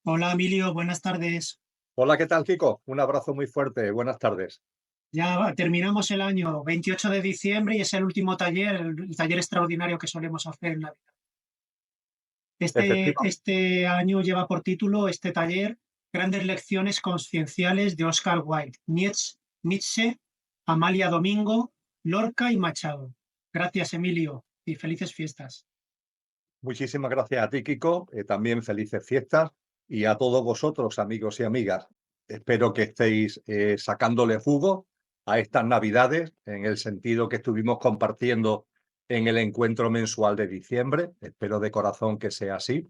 Hola Emilio, buenas tardes. Hola, ¿qué tal, Kiko? Un abrazo muy fuerte. Buenas tardes. Terminamos el año 28 de diciembre y es el último taller, el taller extraordinario que solemos hacer en Navidad. Este, Efectivamente. este año lleva por título este taller Grandes lecciones conscienciales de Oscar Wilde, Nietzsche, Amalia Domingo, Lorca y Machado. Gracias, Emilio, y felices fiestas. Muchísimas gracias a ti, Kiko. También felices fiestas y a todos vosotros, amigos y amigas. Espero que estéis sacándole jugo a estas Navidades en el sentido que estuvimos compartiendo en el encuentro mensual de diciembre. Espero de corazón que sea así.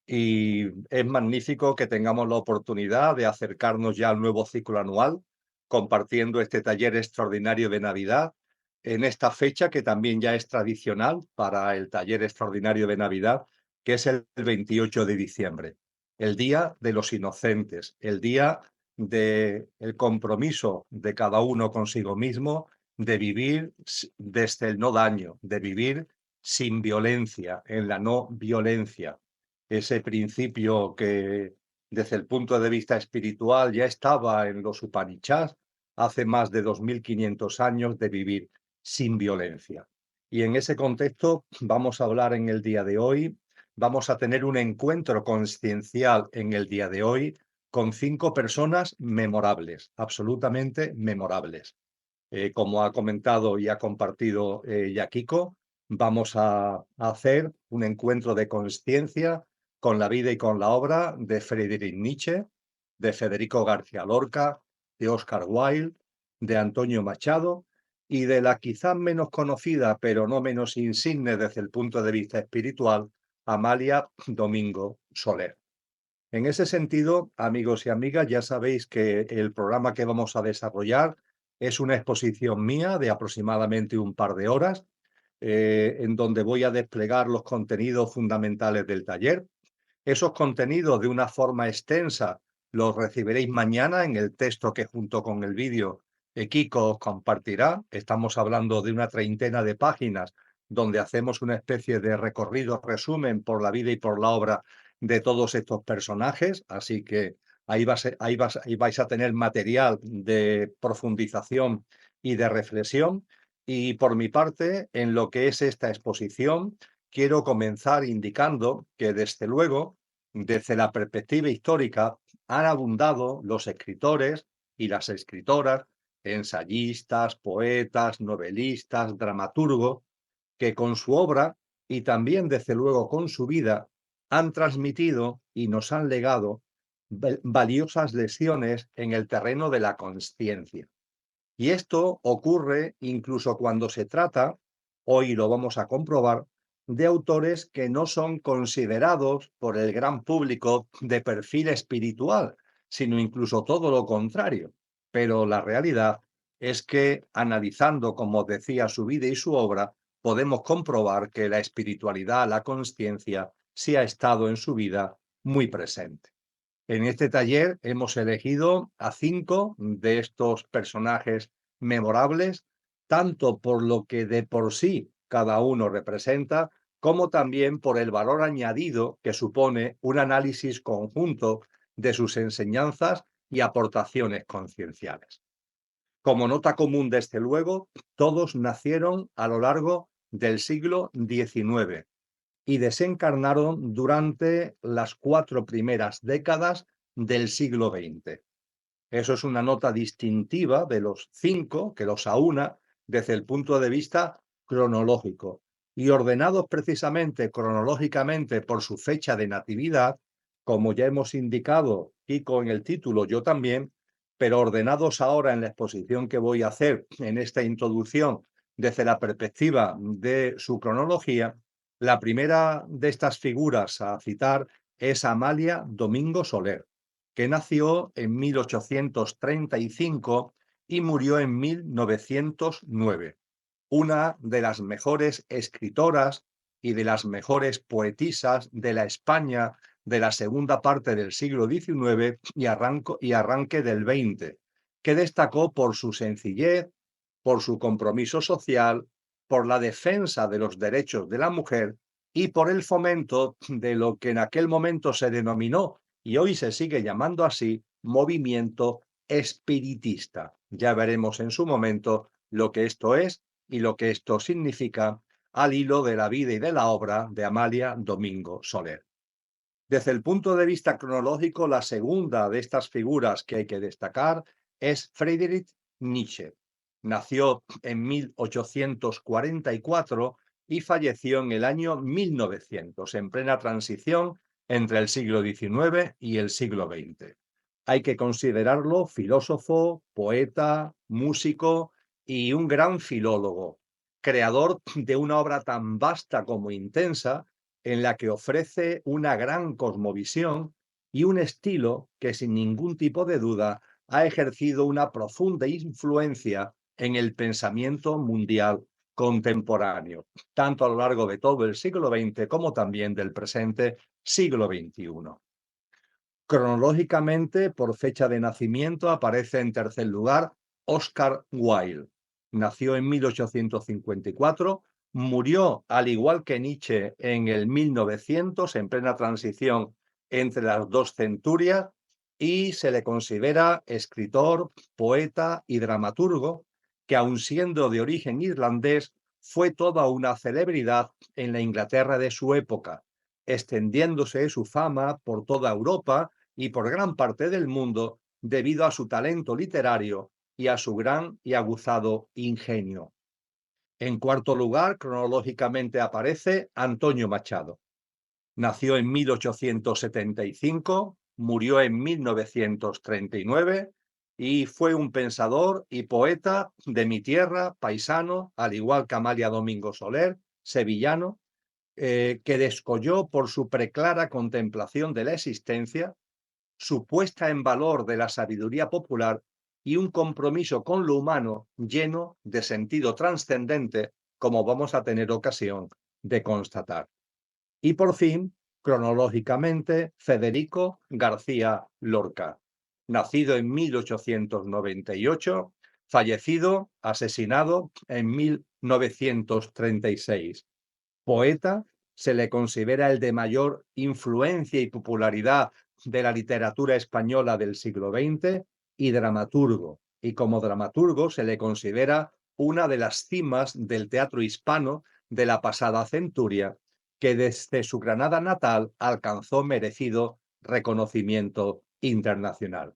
Y es magnífico que tengamos la oportunidad de acercarnos ya al nuevo ciclo anual, compartiendo este taller extraordinario de Navidad en esta fecha que también ya es tradicional para el taller extraordinario de Navidad, que es el 28 de diciembre, el Día de los Inocentes, el día del compromiso de cada uno consigo mismo de vivir desde el no daño, de vivir sin violencia, en la no violencia, ese principio que desde el punto de vista espiritual ya estaba en los Upanishads hace más de 2500 años, de vivir sin violencia. Y en ese contexto vamos a hablar en el día de hoy, vamos a tener un encuentro consciencial en el día de hoy con 5 personas memorables, absolutamente memorables. Como ha comentado y ha compartido Yakiko, vamos a hacer un encuentro de consciencia con la vida y con la obra de Friedrich Nietzsche, de Federico García Lorca, de Oscar Wilde, de Antonio Machado y de la quizás menos conocida, pero no menos insigne desde el punto de vista espiritual, Amalia Domingo Soler. En ese sentido, amigos y amigas, ya sabéis que el programa que vamos a desarrollar es una exposición mía de aproximadamente un par de horas, en donde voy a desplegar los contenidos fundamentales del taller. Esos contenidos de una forma extensa los recibiréis mañana en el texto que junto con el vídeo Kiko os compartirá. Estamos hablando de una treintena de páginas donde hacemos una especie de recorrido, resumen por la vida y por la obra de todos estos personajes. Así que ahí vais a tener material de profundización y de reflexión. Y por mi parte, en lo que es esta exposición, quiero comenzar indicando que, desde luego, desde la perspectiva histórica, han abundado los escritores y las escritoras, ensayistas, poetas, novelistas, dramaturgos, que con su obra y también, desde luego, con su vida, han transmitido y nos han legado valiosas lecciones en el terreno de la consciencia. Y esto ocurre incluso cuando se trata, hoy lo vamos a comprobar, de autores que no son considerados por el gran público de perfil espiritual, sino incluso todo lo contrario. Pero la realidad es que, analizando, como decía, su vida y su obra, podemos comprobar que la espiritualidad, la consciencia, sí ha estado en su vida muy presente. En este taller hemos elegido a 5 de estos personajes memorables, tanto por lo que de por sí cada uno representa, como también por el valor añadido que supone un análisis conjunto de sus enseñanzas y aportaciones concienciales. Como nota común, desde luego, todos nacieron a lo largo del siglo XIX y desencarnaron durante las 4 primeras décadas del siglo XX. Eso es una nota distintiva de los 5 que los aúna desde el punto de vista cronológico, y ordenados precisamente cronológicamente por su fecha de natividad, como ya hemos indicado, Kiko, en el título, yo también, pero ordenados ahora en la exposición que voy a hacer en esta introducción desde la perspectiva de su cronología. La primera de estas figuras a citar es Amalia Domingo Soler, que nació en 1835 y murió en 1909. Una de las mejores escritoras y de las mejores poetisas de la España de la segunda parte del siglo XIX y arranque del XX, que destacó por su sencillez, por su compromiso social, por la defensa de los derechos de la mujer y por el fomento de lo que en aquel momento se denominó y hoy se sigue llamando así movimiento espiritista. Ya veremos en su momento lo que esto es y lo que esto significa al hilo de la vida y de la obra de Amalia Domingo Soler. Desde el punto de vista cronológico, la segunda de estas figuras que hay que destacar es Friedrich Nietzsche. Nació en 1844 y falleció en el año 1900, en plena transición entre el siglo XIX y el siglo XX. Hay que considerarlo filósofo, poeta, músico y un gran filólogo, creador de una obra tan vasta como intensa, en la que ofrece una gran cosmovisión y un estilo que sin ningún tipo de duda ha ejercido una profunda influencia en el pensamiento mundial contemporáneo, tanto a lo largo de todo el siglo XX como también del presente siglo XXI. Cronológicamente, por fecha de nacimiento, aparece en tercer lugar Oscar Wilde. Nació en 1854, murió al igual que Nietzsche en el 1900, en plena transición entre las dos centurias, y se le considera escritor, poeta y dramaturgo, que aun siendo de origen irlandés, fue toda una celebridad en la Inglaterra de su época, extendiéndose su fama por toda Europa y por gran parte del mundo debido a su talento literario y a su gran y aguzado ingenio. En cuarto lugar, cronológicamente aparece Antonio Machado. Nació en 1875, murió en 1939 y fue un pensador y poeta de mi tierra, paisano, al igual que Amalia Domingo Soler, sevillano, que descolló por su preclara contemplación de la existencia, su puesta en valor de la sabiduría popular y un compromiso con lo humano lleno de sentido trascendente, como vamos a tener ocasión de constatar. Y por fin, cronológicamente, Federico García Lorca, nacido en 1898, fallecido, asesinado en 1936. Poeta, se le considera el de mayor influencia y popularidad de la literatura española del siglo XX y dramaturgo. Y como dramaturgo se le considera una de las cimas del teatro hispano de la pasada centuria, que desde su Granada natal alcanzó merecido reconocimiento internacional.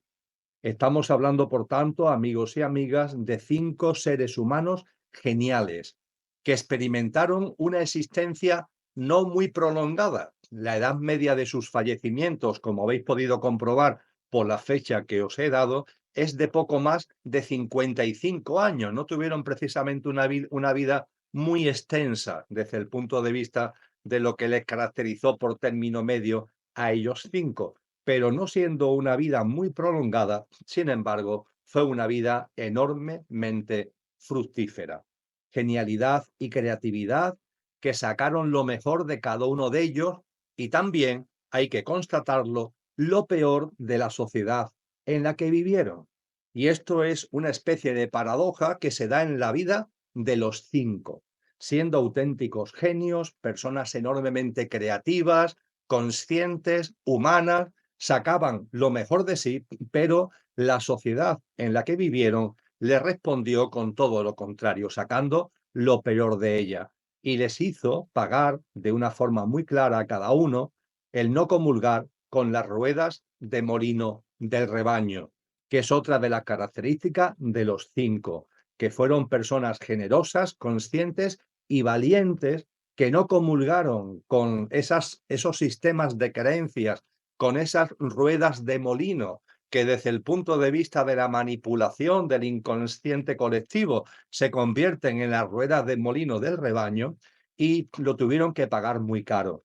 Estamos hablando, por tanto, amigos y amigas, de 5 seres humanos geniales que experimentaron una existencia no muy prolongada. La edad media de sus fallecimientos, como habéis podido comprobar por la fecha que os he dado, es de poco más de 55 años. No tuvieron precisamente una vida muy extensa desde el punto de vista de lo que les caracterizó por término medio a ellos 5, pero no siendo una vida muy prolongada, sin embargo, fue una vida enormemente fructífera. Genialidad y creatividad que sacaron lo mejor de cada uno de ellos y también, hay que constatarlo, lo peor de la sociedad en la que vivieron. Y esto es una especie de paradoja que se da en la vida de los 5, siendo auténticos genios, personas enormemente creativas, conscientes, humanas, sacaban lo mejor de sí, pero la sociedad en la que vivieron le respondió con todo lo contrario, sacando lo peor de ella, y les hizo pagar de una forma muy clara a cada uno el no comulgar con las ruedas de molino del rebaño, que es otra de las características de los 5, que fueron personas generosas, conscientes y valientes, que no comulgaron con esos sistemas de creencias, con esas ruedas de molino, que desde el punto de vista de la manipulación del inconsciente colectivo se convierten en las ruedas de molino del rebaño, y lo tuvieron que pagar muy caro.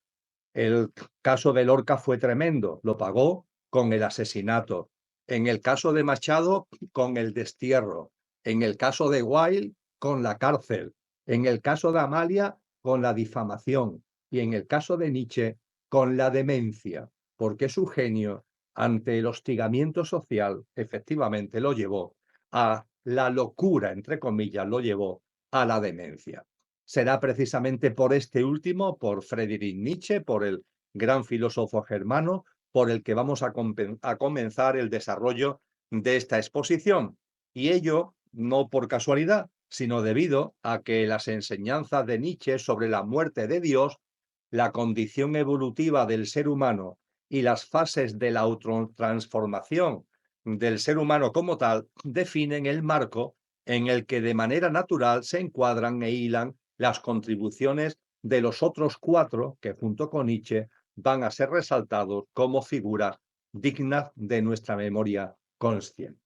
El caso de Lorca fue tremendo, lo pagó con el asesinato. En el caso de Machado, con el destierro. En el caso de Wilde, con la cárcel. En el caso de Amalia, con la difamación. Y en el caso de Nietzsche, con la demencia, porque su genio, ante el hostigamiento social, efectivamente lo llevó a la locura, entre comillas, lo llevó a la demencia. Será precisamente por este último, por Friedrich Nietzsche, por el gran filósofo germano, por el que vamos a comenzar el desarrollo de esta exposición. Y ello no por casualidad, sino debido a que las enseñanzas de Nietzsche sobre la muerte de Dios, la condición evolutiva del ser humano y las fases de la autotransformación del ser humano como tal, definen el marco en el que de manera natural se encuadran e hilan las contribuciones de los otros cuatro que junto con Nietzsche van a ser resaltados como figuras dignas de nuestra memoria consciente.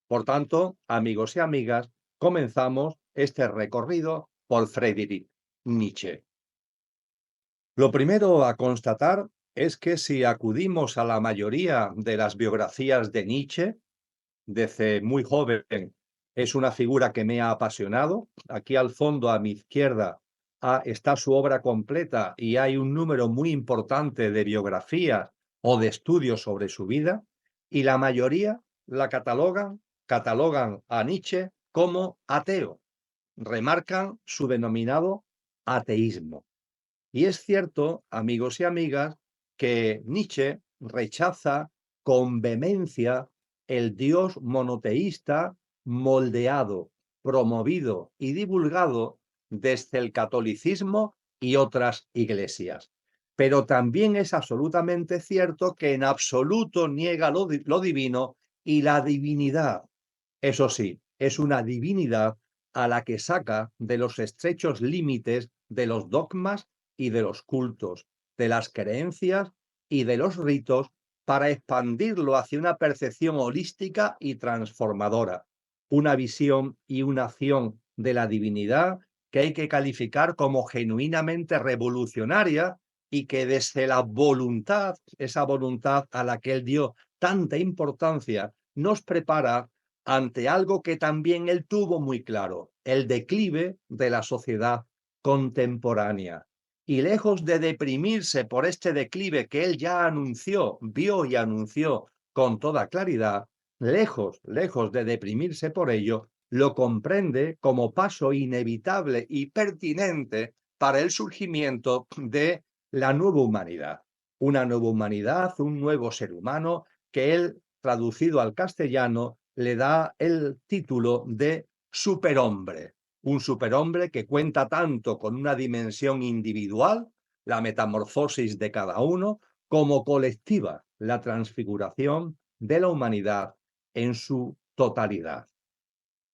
Por tanto, amigos y amigas, comenzamos este recorrido por Friedrich Nietzsche. Lo primero a constatar es que si acudimos a la mayoría de las biografías de Nietzsche, desde muy joven es una figura que me ha apasionado. Aquí al fondo, a mi izquierda, está su obra completa y hay un número muy importante de biografías o de estudios sobre su vida, y la mayoría la catalogan a Nietzsche como ateo, remarcan su denominado ateísmo. Y es cierto, amigos y amigas, que Nietzsche rechaza con vehemencia el Dios monoteísta moldeado, promovido y divulgado desde el catolicismo y otras iglesias. Pero también es absolutamente cierto que en absoluto niega lo divino y la divinidad. Eso sí, es una divinidad a la que saca de los estrechos límites de los dogmas y de los cultos, de las creencias y de los ritos, para expandirlo hacia una percepción holística y transformadora, una visión y una acción de la divinidad que hay que calificar como genuinamente revolucionaria y que desde la voluntad, esa voluntad a la que él dio tanta importancia, nos prepara ante algo que también él tuvo muy claro, el declive de la sociedad contemporánea. Y lejos de deprimirse por este declive que él ya anunció, vio y anunció con toda claridad, lejos de deprimirse por ello, lo comprende como paso inevitable y pertinente para el surgimiento de la nueva humanidad. Una nueva humanidad, un nuevo ser humano que él, traducido al castellano, le da el título de superhombre. Un superhombre que cuenta tanto con una dimensión individual, la metamorfosis de cada uno, como colectiva, la transfiguración de la humanidad en su totalidad.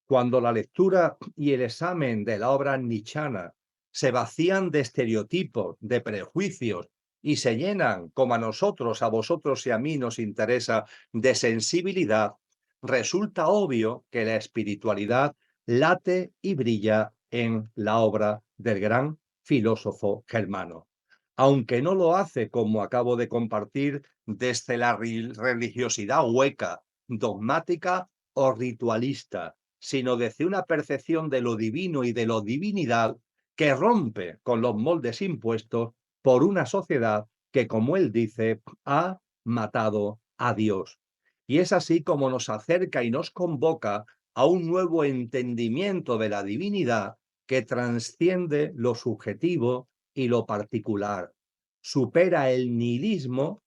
Cuando la lectura y el examen de la obra nietzscheana se vacían de estereotipos, de prejuicios y se llenan, como a nosotros, a vosotros y a mí nos interesa, de sensibilidad, resulta obvio que la espiritualidad late y brilla en la obra del gran filósofo germano. Aunque no lo hace, como acabo de compartir, desde la religiosidad hueca, dogmática o ritualista, sino desde una percepción de lo divino y de lo divinidad que rompe con los moldes impuestos por una sociedad que, como él dice, ha matado a Dios. Y es así como nos acerca y nos convoca a un nuevo entendimiento de la divinidad que trasciende lo subjetivo y lo particular, supera el nihilismo,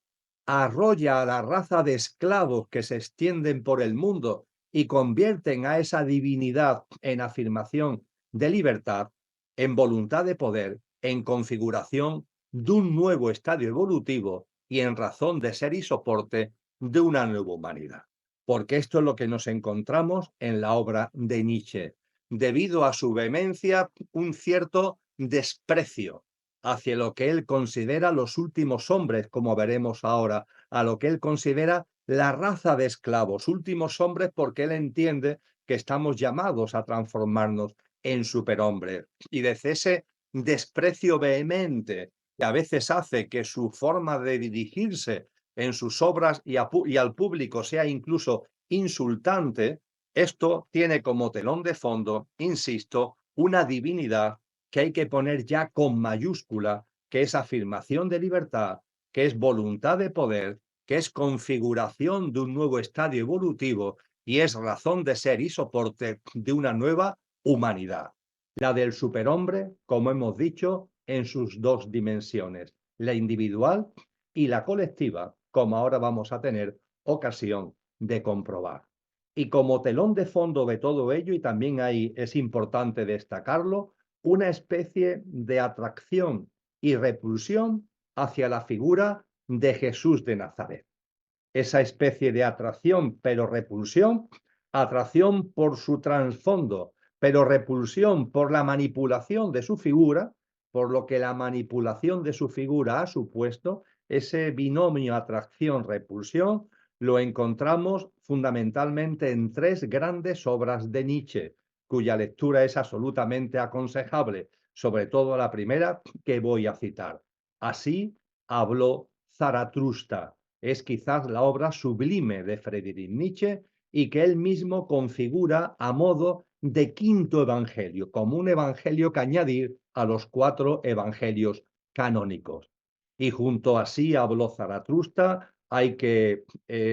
arrolla a la raza de esclavos que se extienden por el mundo y convierten a esa divinidad en afirmación de libertad, en voluntad de poder, en configuración de un nuevo estadio evolutivo y en razón de ser y soporte de una nueva humanidad. Porque esto es lo que nos encontramos en la obra de Nietzsche. Debido a su vehemencia, un cierto desprecio hacia lo que él considera los últimos hombres, como veremos ahora, a lo que él considera la raza de esclavos, últimos hombres, porque él entiende que estamos llamados a transformarnos en superhombres. Y desde ese desprecio vehemente que a veces hace que su forma de dirigirse en sus obras y al público sea incluso insultante, esto tiene como telón de fondo, insisto, una divinidad que hay que poner ya con mayúscula, que es afirmación de libertad, que es voluntad de poder, que es configuración de un nuevo estadio evolutivo y es razón de ser y soporte de una nueva humanidad. La del superhombre, como hemos dicho, en sus dos dimensiones, la individual y la colectiva, como ahora vamos a tener ocasión de comprobar. Y como telón de fondo de todo ello, y también ahí es importante destacarlo, una especie de atracción y repulsión hacia la figura de Jesús de Nazaret. Esa especie de atracción, pero repulsión, atracción por su trasfondo, pero repulsión por la manipulación de su figura, por lo que la manipulación de su figura ha supuesto, ese binomio atracción-repulsión, lo encontramos fundamentalmente en tres grandes obras de Nietzsche, cuya lectura es absolutamente aconsejable, sobre todo la primera que voy a citar. Así habló Zaratustra. Es quizás la obra sublime de Friedrich Nietzsche y que él mismo configura a modo de quinto evangelio, como un evangelio que añadir a los 4 evangelios canónicos. Y junto a Así habló Zaratustra hay que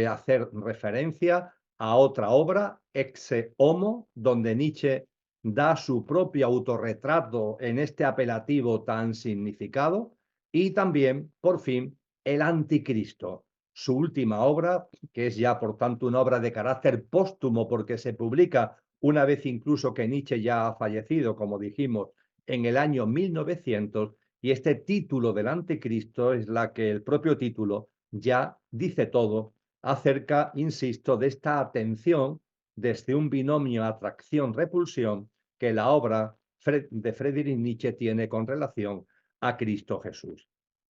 hacer referencia a otra obra, Ecce Homo, donde Nietzsche da su propio autorretrato en este apelativo tan significado, y también, por fin, El Anticristo, su última obra, que es ya, por tanto, una obra de carácter póstumo, porque se publica una vez incluso que Nietzsche ya ha fallecido, como dijimos, en el año 1900, y este título del Anticristo es la que el propio título ya dice todo acerca, insisto, de esta atención desde un binomio atracción-repulsión que la obra de Friedrich Nietzsche tiene con relación a Cristo Jesús.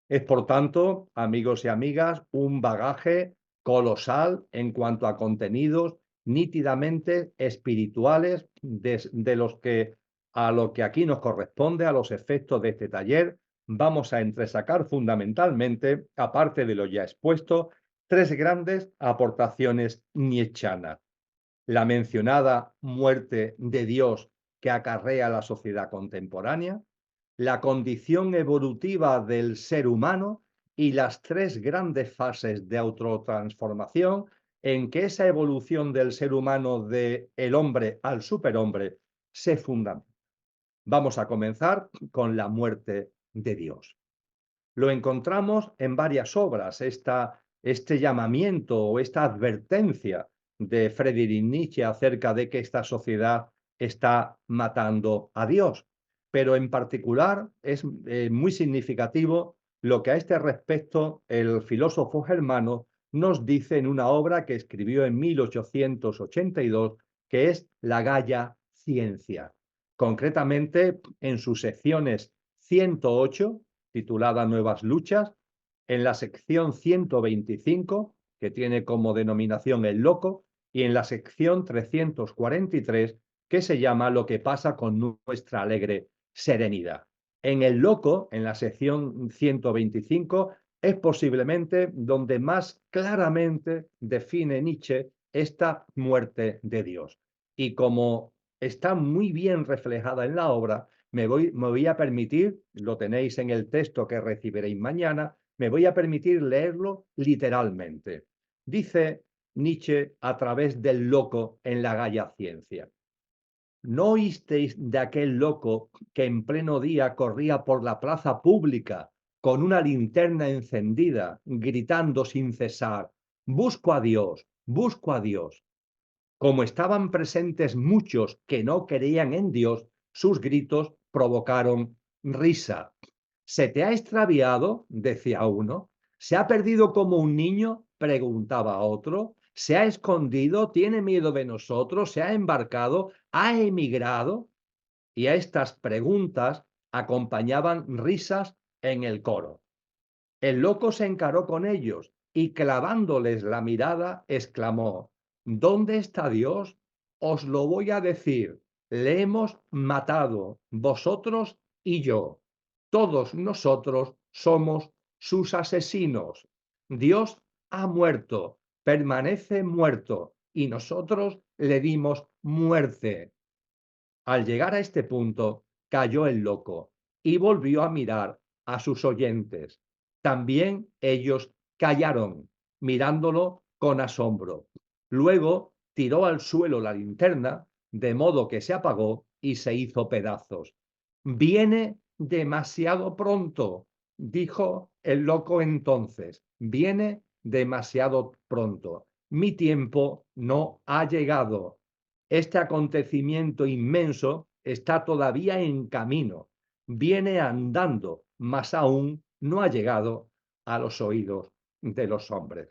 Es, por tanto, amigos y amigas, un bagaje colosal en cuanto a contenidos nítidamente espirituales de los que a lo que aquí nos corresponde, a los efectos de este taller, vamos a entresacar fundamentalmente, aparte de lo ya expuesto, tres grandes aportaciones nietzschanas. La mencionada muerte de Dios que acarrea la sociedad contemporánea, la condición evolutiva del ser humano y las tres grandes fases de autotransformación en que esa evolución del ser humano del hombre al superhombre se fundamenta. Vamos a comenzar con la muerte de Dios. Lo encontramos en varias obras, este llamamiento o esta advertencia de Friedrich Nietzsche acerca de que esta sociedad está matando a Dios. Pero en particular es muy significativo lo que a este respecto el filósofo germano nos dice en una obra que escribió en 1882, que es La Gaia Ciencia. Concretamente, en sus secciones 108, titulada Nuevas Luchas, en la sección 125, que tiene como denominación El Loco, y en la sección 343, que se llama Lo que pasa con nuestra alegre serenidad. En El Loco, en la sección 125, es posiblemente donde más claramente define Nietzsche esta muerte de Dios. Y como está muy bien reflejada en la obra, me voy a permitir, lo tenéis en el texto que recibiréis mañana, me voy a permitir leerlo literalmente. Dice Nietzsche a través del loco en La Gaia Ciencia. ¿No oísteis de aquel loco que en pleno día corría por la plaza pública con una linterna encendida, gritando sin cesar, busco a Dios, busco a Dios? Como estaban presentes muchos que no creían en Dios, sus gritos provocaron risa. ¿Se te ha extraviado?, decía uno. ¿Se ha perdido como un niño?, preguntaba otro. ¿Se ha escondido? ¿Tiene miedo de nosotros? ¿Se ha embarcado? ¿Ha emigrado? Y a estas preguntas acompañaban risas en el coro. El loco se encaró con ellos y clavándoles la mirada, exclamó: ¿Dónde está Dios? Os lo voy a decir. Le hemos matado, vosotros y yo. Todos nosotros somos sus asesinos. Dios ha muerto, permanece muerto, y nosotros le dimos muerte. Al llegar a este punto, cayó el loco y volvió a mirar a sus oyentes. También ellos callaron, mirándolo con asombro. Luego tiró al suelo la linterna, de modo que se apagó y se hizo pedazos. Viene demasiado pronto, dijo el loco entonces: viene demasiado pronto. Mi tiempo no ha llegado. Este acontecimiento inmenso está todavía en camino. Viene andando, mas aún no ha llegado a los oídos de los hombres.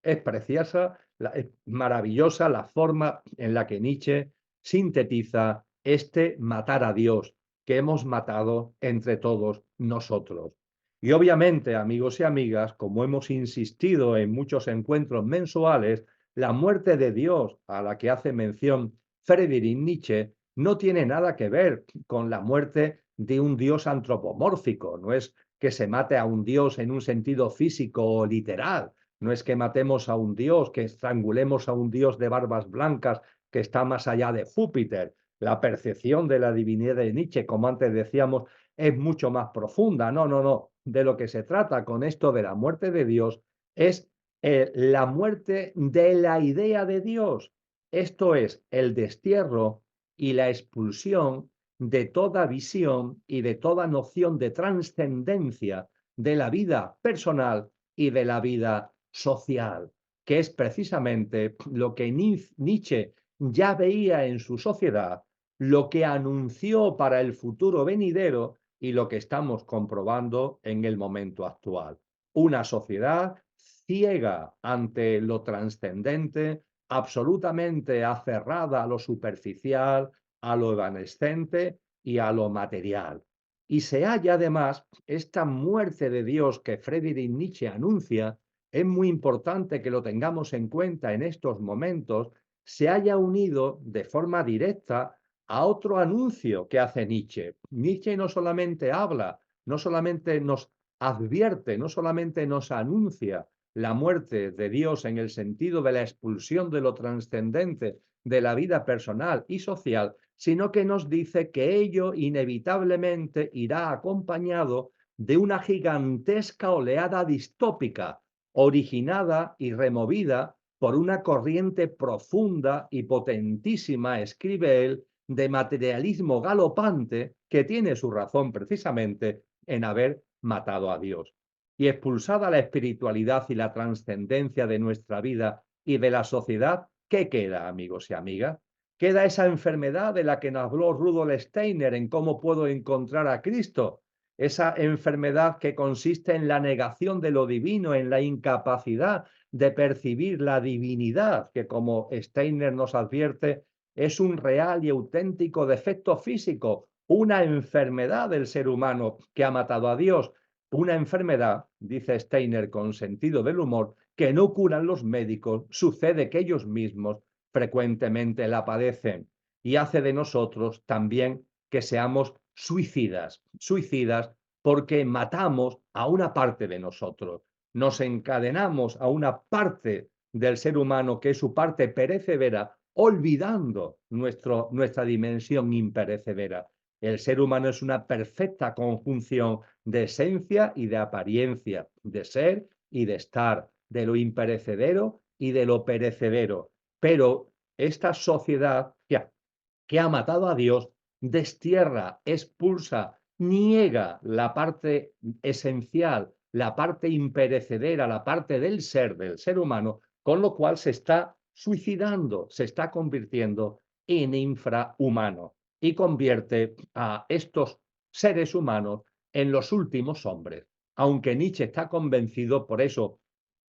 Es preciosa, es maravillosa la forma en la que Nietzsche sintetiza este matar a Dios que hemos matado entre todos nosotros. Y obviamente, amigos y amigas, como hemos insistido en muchos encuentros mensuales, la muerte de Dios a la que hace mención Friedrich Nietzsche no tiene nada que ver con la muerte de un Dios antropomórfico. No es que se mate a un Dios en un sentido físico o literal. No es que matemos a un Dios, que estrangulemos a un Dios de barbas blancas que está más allá de Júpiter. La percepción de la divinidad de Nietzsche, como antes decíamos, es mucho más profunda. No, no, no. De lo que se trata con esto de la muerte de Dios es la muerte de la idea de Dios. Esto es el destierro y la expulsión de toda visión y de toda noción de trascendencia de la vida personal y de la vida social, que es precisamente lo que Nietzsche ya veía en su sociedad, lo que anunció para el futuro venidero y lo que estamos comprobando en el momento actual. Una sociedad ciega ante lo trascendente, absolutamente aferrada a lo superficial, a lo evanescente y a lo material. Y se halla además esta muerte de Dios que Friedrich Nietzsche anuncia, es muy importante que lo tengamos en cuenta en estos momentos, se haya unido de forma directa a otro anuncio que hace Nietzsche. Nietzsche no solamente habla, no solamente nos advierte, no solamente nos anuncia la muerte de Dios en el sentido de la expulsión de lo trascendente de la vida personal y social, sino que nos dice que ello inevitablemente irá acompañado de una gigantesca oleada distópica, originada y removida por una corriente profunda y potentísima, escribe él, de materialismo galopante que tiene su razón precisamente en haber matado a Dios. Y expulsada la espiritualidad y la trascendencia de nuestra vida y de la sociedad, ¿qué queda, amigos y amigas? Queda esa enfermedad de la que nos habló Rudolf Steiner en cómo puedo encontrar a Cristo, esa enfermedad que consiste en la negación de lo divino, en la incapacidad de percibir la divinidad, que como Steiner nos advierte, es un real y auténtico defecto físico, una enfermedad del ser humano que ha matado a Dios, una enfermedad, dice Steiner con sentido del humor, que no curan los médicos, sucede que ellos mismos frecuentemente la padecen y hace de nosotros también que seamos suicidas, suicidas porque matamos a una parte de nosotros, nos encadenamos a una parte del ser humano que es su parte perecedera, olvidando nuestra dimensión imperecedera. El ser humano es una perfecta conjunción de esencia y de apariencia, de ser y de estar, de lo imperecedero y de lo perecedero. Pero esta sociedad que ha matado a Dios destierra, expulsa, niega la parte esencial, la parte imperecedera, la parte del ser humano, con lo cual se está suicidando, se está convirtiendo en infrahumano y convierte a estos seres humanos en los últimos hombres. Aunque Nietzsche está convencido, por eso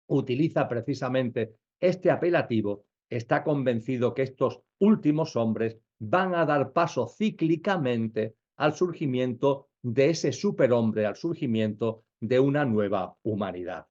utiliza precisamente este apelativo, está convencido que estos últimos hombres van a dar paso cíclicamente al surgimiento de ese superhombre, al surgimiento de una nueva humanidad.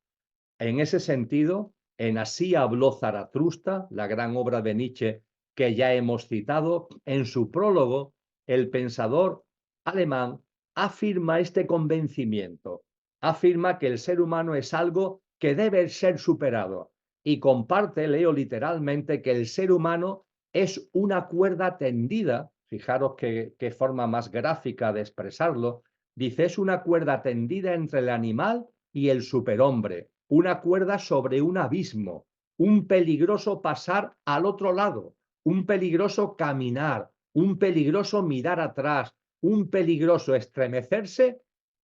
En ese sentido, en Así habló Zaratustra, la gran obra de Nietzsche que ya hemos citado, en su prólogo, el pensador alemán afirma este convencimiento, afirma que el ser humano es algo que debe ser superado y comparte, leo literalmente, que el ser humano es una cuerda tendida, fijaros qué forma más gráfica de expresarlo, dice, es una cuerda tendida entre el animal y el superhombre, una cuerda sobre un abismo, un peligroso pasar al otro lado, un peligroso caminar, un peligroso mirar atrás, un peligroso estremecerse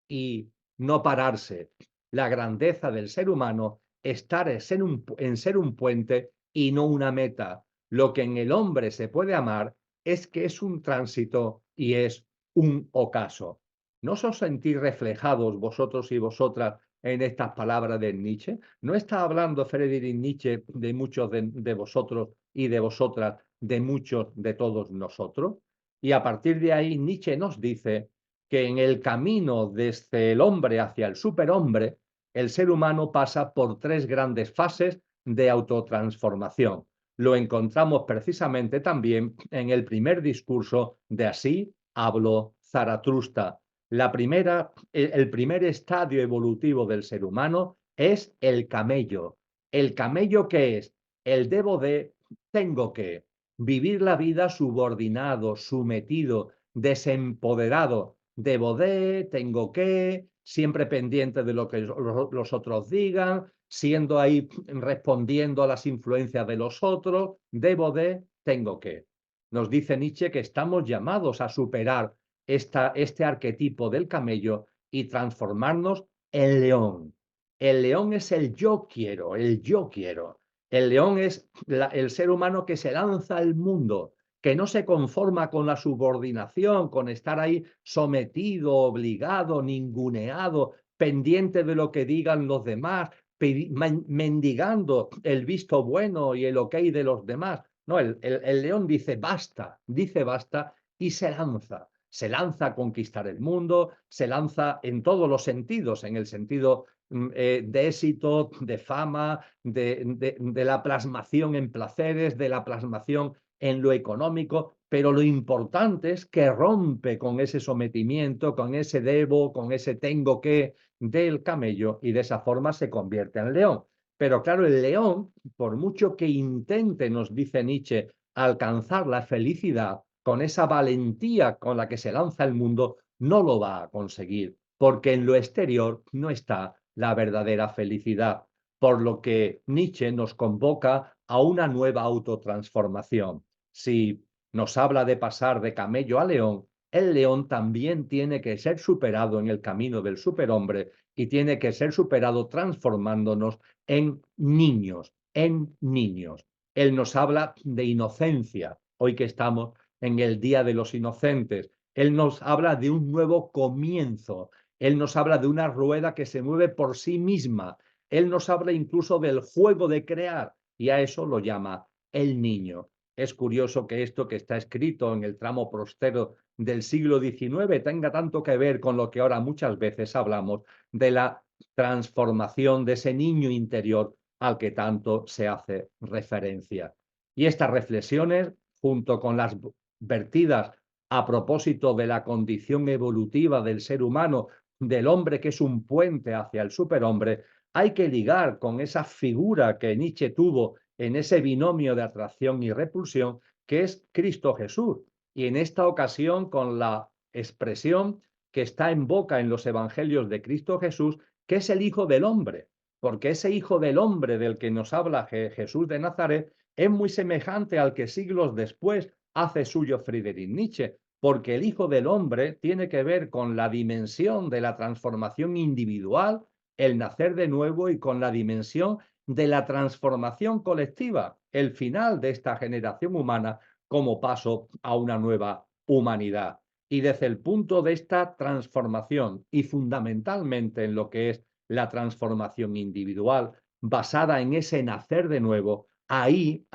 y no pararse. la grandeza del ser humano está en ser un puente y no una meta. Lo que en el hombre se puede amar es que es un tránsito y es un ocaso. ¿No os sentís reflejados vosotros y vosotras en estas palabras de Nietzsche? ¿No está hablando Friedrich Nietzsche de muchos de vosotros y de vosotras, de muchos de todos nosotros? Y a partir de ahí Nietzsche nos dice que en el camino desde el hombre hacia el superhombre, el ser humano pasa por tres grandes fases de autotransformación. Lo encontramos precisamente también en el primer discurso de Así habló Zaratustra. El primer estadio evolutivo del ser humano es el camello. ¿El camello qué es? El debo de, tengo que. Vivir la vida subordinado, sometido, desempoderado. Debo de, tengo que, siempre pendiente de lo que los otros digan, siendo ahí respondiendo a las influencias de los otros. Debo de, tengo que. Nos dice Nietzsche que estamos llamados a superar este arquetipo del camello y transformarnos en león. El león es el yo quiero, el yo quiero. El león es el ser humano que se lanza al mundo, que no se conforma con la subordinación, con estar ahí sometido, obligado, ninguneado, pendiente de lo que digan los demás, mendigando el visto bueno y el ok de los demás. No, el león dice basta y se lanza. Se lanza a conquistar el mundo, se lanza en todos los sentidos, en el sentido de éxito, de fama, de la plasmación en placeres, de la plasmación en lo económico, pero lo importante es que rompe con ese sometimiento, con ese debo, con ese tengo que del camello y de esa forma se convierte en león. Pero claro, el león, por mucho que intente, nos dice Nietzsche, alcanzar la felicidad, con esa valentía con la que se lanza al mundo, no lo va a conseguir, porque en lo exterior no está la verdadera felicidad, por lo que Nietzsche nos convoca a una nueva autotransformación. Si nos habla de pasar de camello a león, el león también tiene que ser superado en el camino del superhombre y tiene que ser superado transformándonos en niños, en niños. Él nos habla de inocencia, hoy que estamos en el Día de los Inocentes. Él nos habla de un nuevo comienzo. Él nos habla de una rueda que se mueve por sí misma. Él nos habla incluso del juego de crear y a eso lo llama el niño. Es curioso que esto que está escrito en el tramo prostero del siglo XIX tenga tanto que ver con lo que ahora muchas veces hablamos de la transformación de ese niño interior al que tanto se hace referencia. Y estas reflexiones, junto con las vertidas a propósito de la condición evolutiva del ser humano, del hombre que es un puente hacia el superhombre, hay que ligar con esa figura que Nietzsche tuvo en ese binomio de atracción y repulsión, que es Cristo Jesús. Y en esta ocasión con la expresión que está en boca en los evangelios de Cristo Jesús, que es el Hijo del Hombre, porque ese Hijo del Hombre del que nos habla Jesús de Nazaret es muy semejante al que siglos después hace suyo Friedrich Nietzsche, porque el Hijo del Hombre tiene que ver con la dimensión de la transformación individual, el nacer de nuevo y con la dimensión de la transformación colectiva, el final de esta generación humana como paso a una nueva humanidad. Y desde el punto de esta transformación y fundamentalmente en lo que es la transformación individual, basada en ese nacer de nuevo, ahí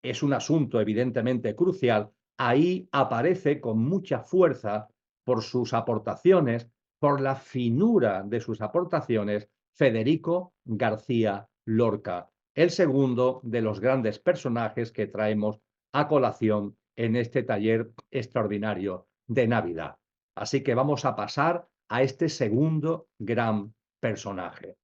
es un asunto evidentemente crucial, ahí aparece con mucha fuerza por sus aportaciones, por la finura de sus aportaciones, Federico García Lorca, el segundo de los grandes personajes que traemos a colación en este taller extraordinario de Navidad. Así que vamos a pasar a este segundo gran personaje.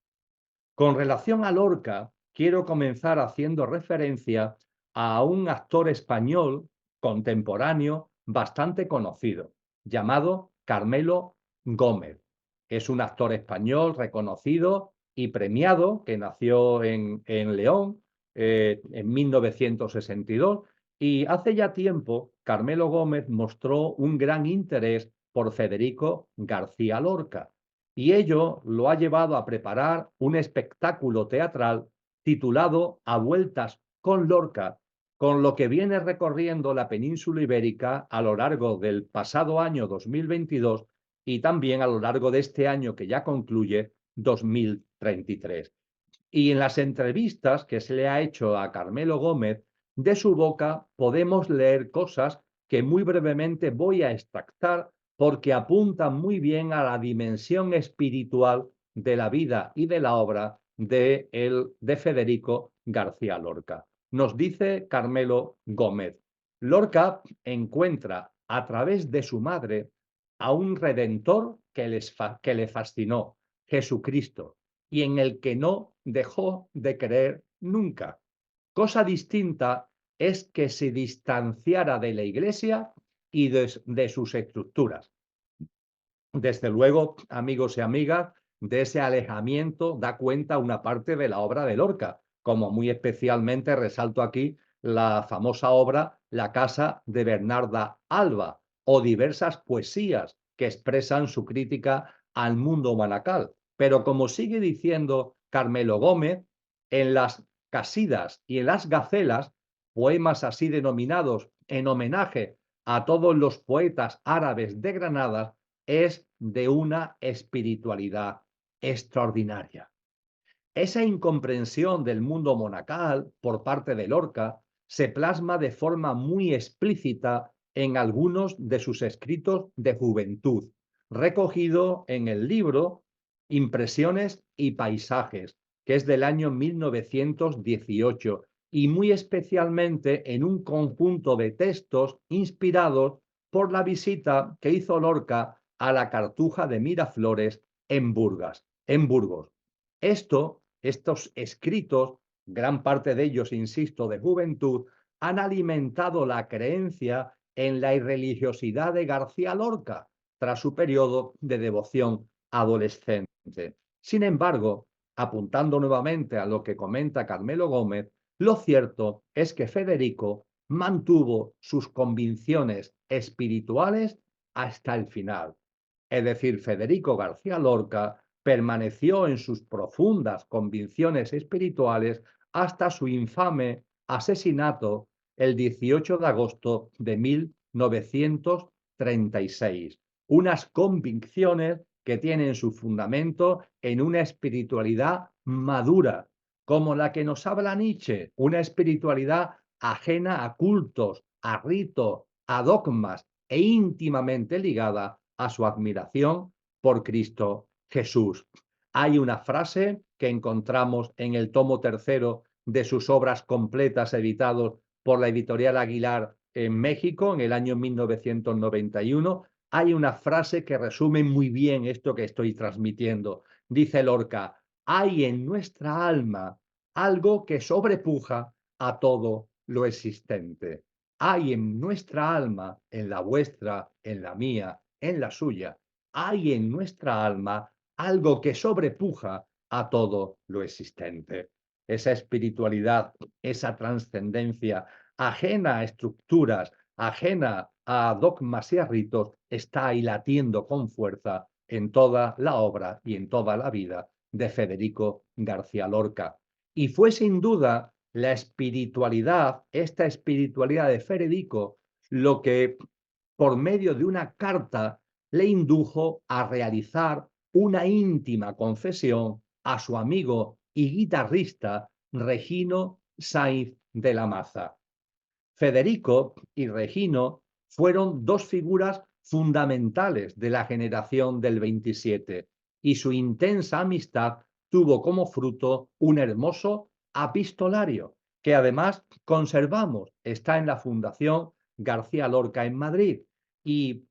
Con relación a Lorca, quiero comenzar haciendo referencia a un actor español contemporáneo bastante conocido, llamado Carmelo Gómez. Es un actor español reconocido y premiado que nació en León en 1962 y hace ya tiempo Carmelo Gómez mostró un gran interés por Federico García Lorca. y ello lo ha llevado a preparar un espectáculo teatral titulado A Vueltas con Lorca, con lo que viene recorriendo la península ibérica a lo largo del pasado año 2022 y también a lo largo de este año que ya concluye 2033. Y en las entrevistas que se le ha hecho a Carmelo Gómez, de su boca podemos leer cosas que muy brevemente voy a extractar porque apuntan muy bien a la dimensión espiritual de la vida y de la obra de Federico García Lorca. Nos dice Carmelo Gómez, Lorca encuentra a través de su madre a un redentor que le fascinó, Jesucristo, y en el que no dejó de creer nunca. Cosa distinta es que se distanciara de la Iglesia y de sus estructuras. Desde luego, amigos y amigas, de ese alejamiento da cuenta una parte de la obra de Lorca, como muy especialmente resalto aquí la famosa obra La casa de Bernarda Alba o diversas poesías que expresan su crítica al mundo manacal. Pero como sigue diciendo Carmelo Gómez, en las Casidas y en las Gacelas, poemas así denominados en homenaje a todos los poetas árabes de Granada, es de una espiritualidad extraordinaria. Esa incomprensión del mundo monacal por parte de Lorca se plasma de forma muy explícita en algunos de sus escritos de juventud, recogido en el libro Impresiones y Paisajes, que es del año 1918, y muy especialmente en un conjunto de textos inspirados por la visita que hizo Lorca a la Cartuja de Miraflores en Burgos. Estos escritos, gran parte de ellos, insisto, de juventud, han alimentado la creencia en la irreligiosidad de García Lorca tras su periodo de devoción adolescente. Sin embargo, apuntando nuevamente a lo que comenta Carmelo Gómez, lo cierto es que Federico mantuvo sus convicciones espirituales hasta el final. Es decir, Federico García Lorca permaneció en sus profundas convicciones espirituales hasta su infame asesinato el 18 de agosto de 1936. Unas convicciones que tienen su fundamento en una espiritualidad madura, como la que nos habla Nietzsche, una espiritualidad ajena a cultos, a ritos, a dogmas e íntimamente ligada a su admiración por Cristo Jesús. Hay una frase que encontramos en el tomo tercero de sus obras completas editados por la editorial Aguilar en México en el año 1991. Hay una frase que resume muy bien esto que estoy transmitiendo. Dice Lorca, hay en nuestra alma algo que sobrepuja a todo lo existente. Hay en nuestra alma, en la vuestra, en la mía, en la suya, hay en nuestra alma algo que sobrepuja a todo lo existente. Esa espiritualidad, esa trascendencia, ajena a estructuras, ajena a dogmas y a ritos, está ahí latiendo con fuerza en toda la obra y en toda la vida de Federico García Lorca. Y fue sin duda la espiritualidad, esta espiritualidad de Federico, lo que por medio de una carta le indujo a realizar una íntima confesión a su amigo y guitarrista Regino Sainz de la Maza. Federico y Regino fueron dos figuras fundamentales de la generación del 27 y su intensa amistad tuvo como fruto un hermoso epistolario que además conservamos, está en la Fundación García Lorca en Madrid y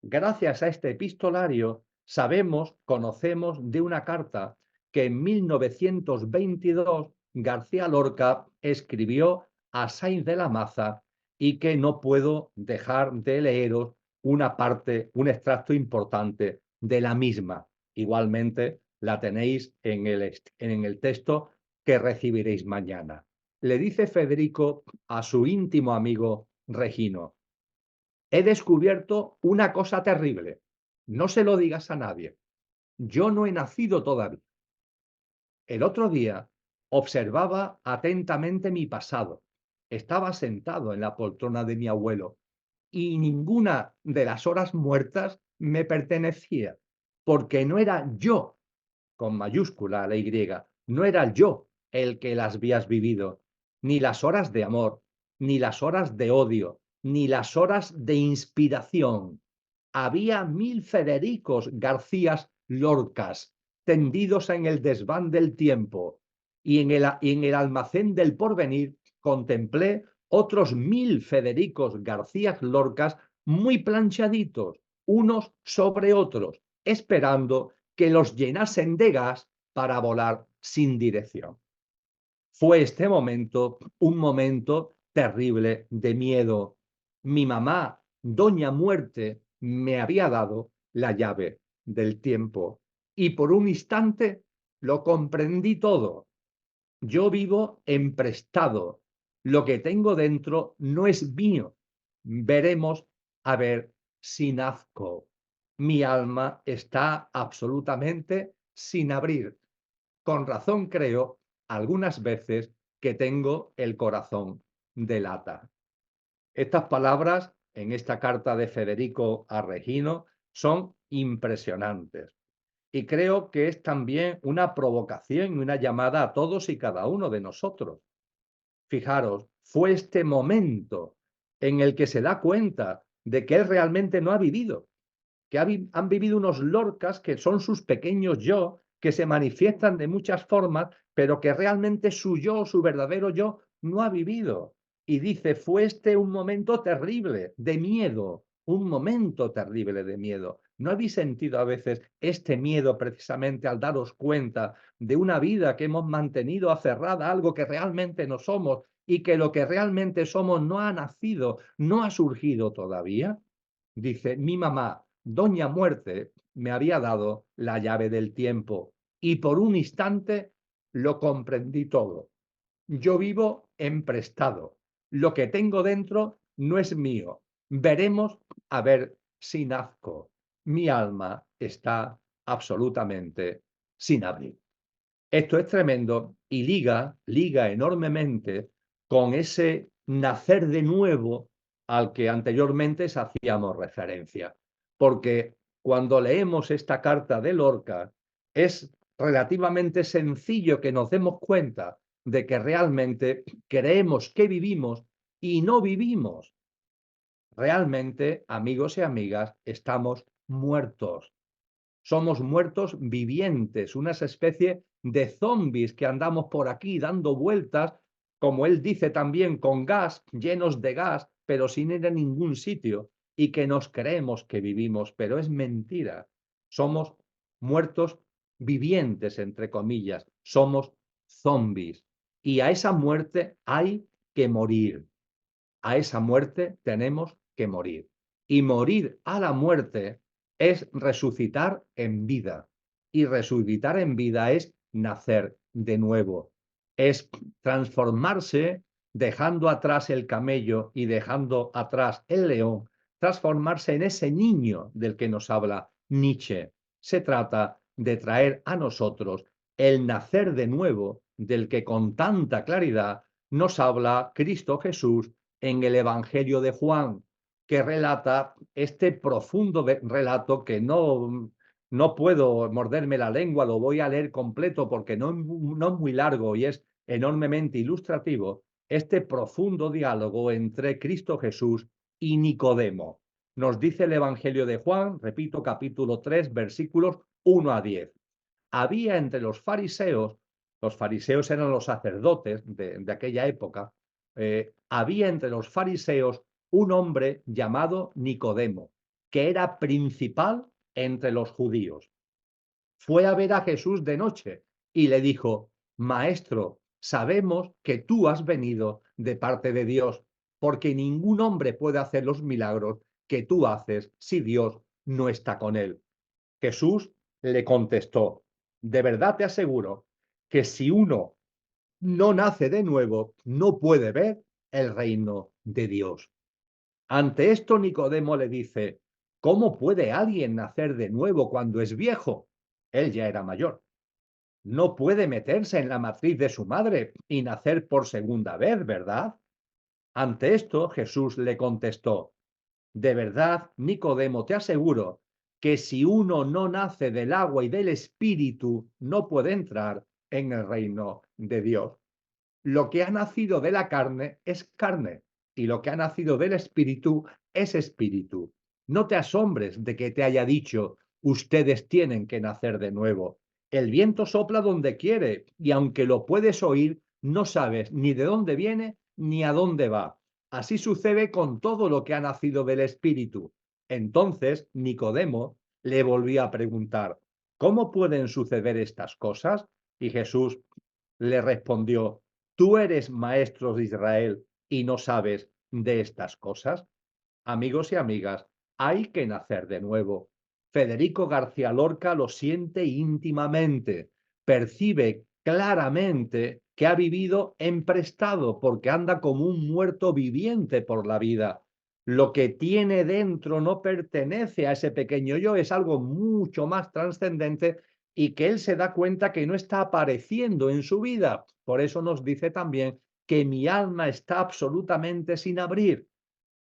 gracias a este epistolario sabemos, conocemos de una carta que en 1922 García Lorca escribió a Sainz de la Maza y que no puedo dejar de leeros una parte, un extracto importante de la misma. Igualmente la tenéis en el texto que recibiréis mañana. Le dice Federico a su íntimo amigo Regino, he descubierto una cosa terrible, no se lo digas a nadie. yo no he nacido todavía. El otro día observaba atentamente mi pasado. Estaba sentado en la poltrona de mi abuelo y ninguna de las horas muertas me pertenecía, porque no era yo, con mayúscula la Y, no era yo el que las habías vivido, ni las horas de amor, ni las horas de odio, ni las horas de inspiración. Había 1000 Federicos Garcías Lorcas tendidos en el desván del tiempo, y en el almacén del porvenir contemplé otros 1000 Federicos Garcías Lorcas muy planchaditos, unos sobre otros, esperando que los llenasen de gas para volar sin dirección. Fue este momento un momento terrible de miedo. Mi mamá, Doña Muerte, me había dado la llave del tiempo y por un instante lo comprendí todo. Yo vivo emprestado. Lo que tengo dentro no es mío. Veremos a ver si nazco. Mi alma está absolutamente sin abrir. Con razón creo algunas veces que tengo el corazón de lata. Estas palabras en esta carta de Federico a Regino son impresionantes. Y creo que es también una provocación y una llamada a todos y cada uno de nosotros. Fijaros, fue este momento en el que se da cuenta de que él realmente no ha vivido, que han vivido unos Lorcas que son sus pequeños yo, que se manifiestan de muchas formas, pero que realmente su yo, su verdadero yo, no ha vivido. Y dice, fue este un momento terrible de miedo, un momento terrible de miedo. ¿No habéis sentido a veces este miedo precisamente al daros cuenta de una vida que hemos mantenido aferrada a algo que realmente no somos y que lo que realmente somos no ha nacido, no ha surgido todavía? Dice, mi mamá, Doña Muerte, me había dado la llave del tiempo y por un instante lo comprendí todo. Yo vivo emprestado. Lo que tengo dentro no es mío. Veremos a ver si nazco. Mi alma está absolutamente sin abrir. Esto es tremendo y liga enormemente con ese nacer de nuevo al que anteriormente hacíamos referencia. Porque cuando leemos esta carta de Lorca, es relativamente sencillo que nos demos cuenta de que realmente creemos que vivimos y no vivimos. Realmente, amigos y amigas, estamos muertos. Somos muertos vivientes, unas especie de zombies que andamos por aquí dando vueltas, como él dice también, con gas, llenos de gas, pero sin ir a ningún sitio, y que nos creemos que vivimos, pero es mentira. Somos muertos vivientes, entre comillas, somos zombies. Y a esa muerte hay que morir. A esa muerte tenemos que morir. Y morir a la muerte es resucitar en vida. Y resucitar en vida es nacer de nuevo. Es transformarse dejando atrás el camello y dejando atrás el león, transformarse en ese niño del que nos habla Nietzsche. Se trata de traer a nosotros el nacer de nuevo del que con tanta claridad nos habla Cristo Jesús en el Evangelio de Juan, que relata este profundo relato que no puedo morderme la lengua, lo voy a leer completo porque no es muy largo y es enormemente ilustrativo, este profundo diálogo entre Cristo Jesús y Nicodemo. Nos dice el Evangelio de Juan, repito, capítulo 3, versículos 1 a 10. Había entre los fariseos eran los sacerdotes de aquella época, había entre los fariseos un hombre llamado Nicodemo, que era principal entre los judíos. Fue a ver a Jesús de noche y le dijo, Maestro, sabemos que tú has venido de parte de Dios, porque ningún hombre puede hacer los milagros que tú haces si Dios no está con él. Jesús le contestó, de verdad te aseguro que si uno no nace de nuevo, no puede ver el reino de Dios. Ante esto Nicodemo le dice, ¿cómo puede alguien nacer de nuevo cuando es viejo? Él ya era mayor. No puede meterse en la matriz de su madre y nacer por segunda vez, ¿verdad? Ante esto, Jesús le contestó: de verdad, Nicodemo, te aseguro que si uno no nace del agua y del espíritu, no puede entrar en el reino de Dios. Lo que ha nacido de la carne es carne, y lo que ha nacido del espíritu es espíritu. No te asombres de que te haya dicho: ustedes tienen que nacer de nuevo. El viento sopla donde quiere, y aunque lo puedes oír, no sabes ni de dónde viene ni a dónde va. Así sucede con todo lo que ha nacido del espíritu. Entonces Nicodemo le volvió a preguntar: ¿cómo pueden suceder estas cosas? Y Jesús le respondió: ¿tú eres maestro de Israel y no sabes de estas cosas? Amigos y amigas, hay que nacer de nuevo. Federico García Lorca lo siente íntimamente, percibe claramente que ha vivido emprestado porque anda como un muerto viviente por la vida. Lo que tiene dentro no pertenece a ese pequeño yo, es algo mucho más trascendente y que él se da cuenta que no está apareciendo en su vida. Por eso nos dice también que mi alma está absolutamente sin abrir.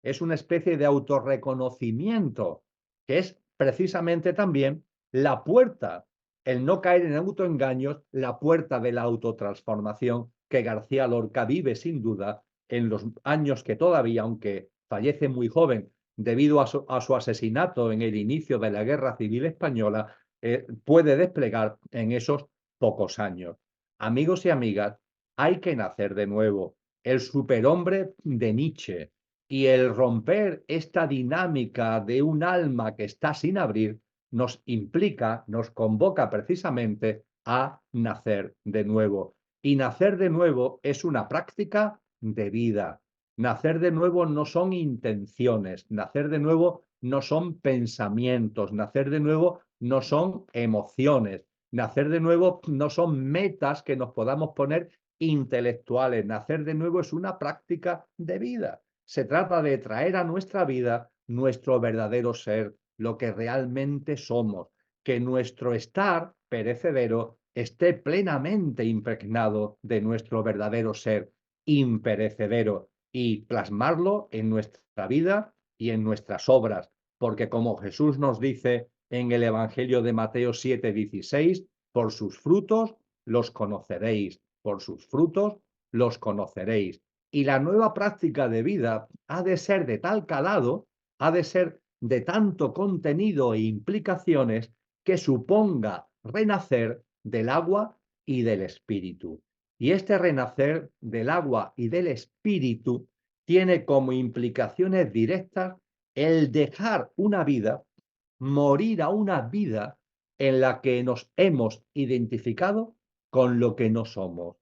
Es una especie de autorreconocimiento, que es precisamente también la puerta, el no caer en autoengaños, la puerta de la autotransformación que García Lorca vive sin duda en los años que todavía, aunque fallece muy joven debido a su asesinato en el inicio de la Guerra Civil Española, puede desplegar en esos pocos años. Amigos y amigas, hay que nacer de nuevo. El superhombre de Nietzsche y el romper esta dinámica de un alma que está sin abrir nos implica, nos convoca precisamente a nacer de nuevo. Y nacer de nuevo es una práctica de vida. Nacer de nuevo no son intenciones, nacer de nuevo no son pensamientos, nacer de nuevo no son emociones, nacer de nuevo no son metas que nos podamos poner intelectuales, nacer de nuevo es una práctica de vida. Se trata de traer a nuestra vida nuestro verdadero ser, lo que realmente somos, que nuestro estar perecedero esté plenamente impregnado de nuestro verdadero ser imperecedero y plasmarlo en nuestra vida y en nuestras obras, porque como Jesús nos dice en el Evangelio de Mateo 7:16, por sus frutos los conoceréis, por sus frutos los conoceréis. Y la nueva práctica de vida ha de ser de tal calado, ha de ser de tanto contenido e implicaciones que suponga renacer del agua y del espíritu. Y este renacer del agua y del espíritu tiene como implicaciones directas el dejar una vida, morir a una vida en la que nos hemos identificado con lo que no somos.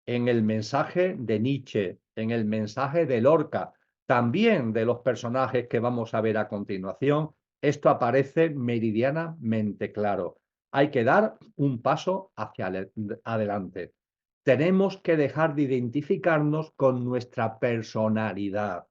En el mensaje de Nietzsche, en el mensaje de Lorca, también de los personajes que vamos a ver a continuación, esto aparece meridianamente claro. Hay que dar un paso hacia adelante. Tenemos que dejar de identificarnos con nuestra personalidad.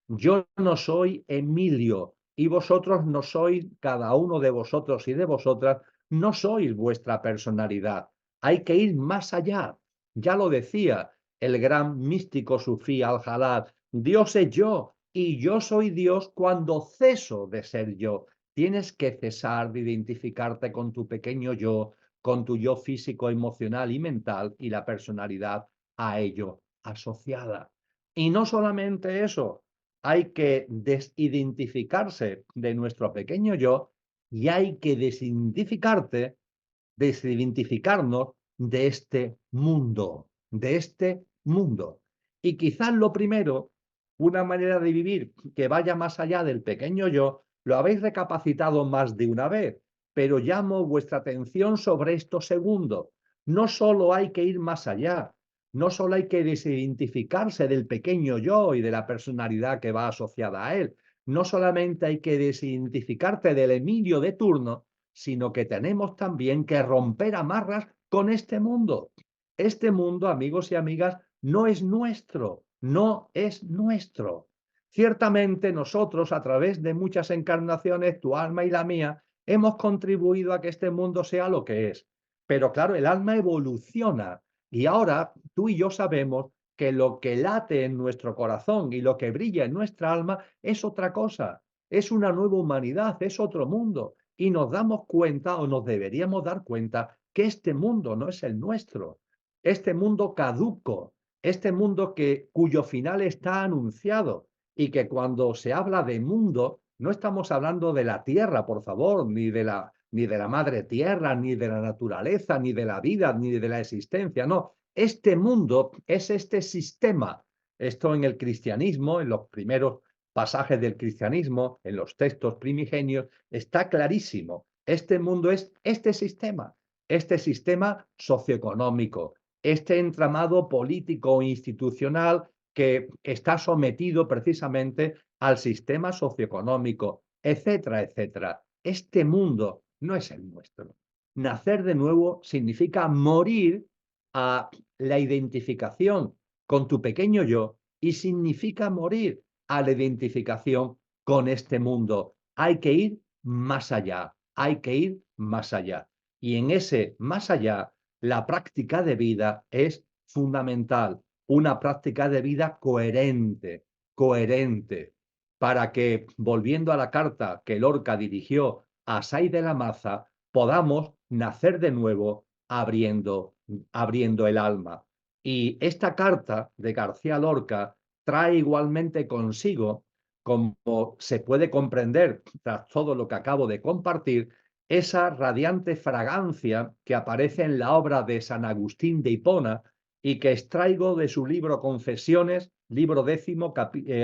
Yo no soy Emilio y vosotros no sois, cada uno de vosotros y de vosotras, no sois vuestra personalidad. Hay que ir más allá. Ya lo decía el gran místico sufí Al-Jalal: Dios es yo y yo soy Dios cuando ceso de ser yo. Tienes que cesar de identificarte con tu pequeño yo, con tu yo físico, emocional y mental y la personalidad a ello asociada. Y no solamente eso, hay que desidentificarse de nuestro pequeño yo y hay que desidentificarnos de este mundo, de este mundo. Y quizás lo primero, una manera de vivir que vaya más allá del pequeño yo, lo habéis recapacitado más de una vez, pero llamo vuestra atención sobre esto segundo. No solo hay que ir más allá, no solo hay que desidentificarse del pequeño yo y de la personalidad que va asociada a él, no solamente hay que desidentificarte del Emilio de turno, sino que tenemos también que romper amarras con este mundo. Este mundo, amigos y amigas, no es nuestro, no es nuestro. Ciertamente nosotros, a través de muchas encarnaciones, tu alma y la mía, hemos contribuido a que este mundo sea lo que es. Pero claro, el alma evoluciona y ahora tú y yo sabemos que lo que late en nuestro corazón y lo que brilla en nuestra alma es otra cosa, es una nueva humanidad, es otro mundo. Y nos damos cuenta o nos deberíamos dar cuenta que este mundo no es el nuestro, este mundo caduco, este mundo cuyo final está anunciado y que cuando se habla de mundo no estamos hablando de la tierra, por favor, ni de la madre tierra, ni de la naturaleza, ni de la vida, ni de la existencia, no. Este mundo es este sistema. Esto en el cristianismo, en los primeros pasajes del cristianismo, en los textos primigenios, está clarísimo. Este mundo es este sistema socioeconómico, este entramado político e institucional que está sometido precisamente al sistema socioeconómico, etcétera, etcétera. Este mundo no es el nuestro. Nacer de nuevo significa morir a la identificación con tu pequeño yo y significa morir a la identificación con este mundo. Hay que ir más allá, hay que ir más allá. Y en ese más allá, la práctica de vida es fundamental, una práctica de vida coherente, para que, volviendo a la carta que Lorca dirigió a Saiz de la Maza, podamos nacer de nuevo abriendo el alma. Y esta carta de García Lorca trae igualmente consigo, como se puede comprender tras todo lo que acabo de compartir, esa radiante fragancia que aparece en la obra de San Agustín de Hipona y que extraigo de su libro Confesiones, libro 10,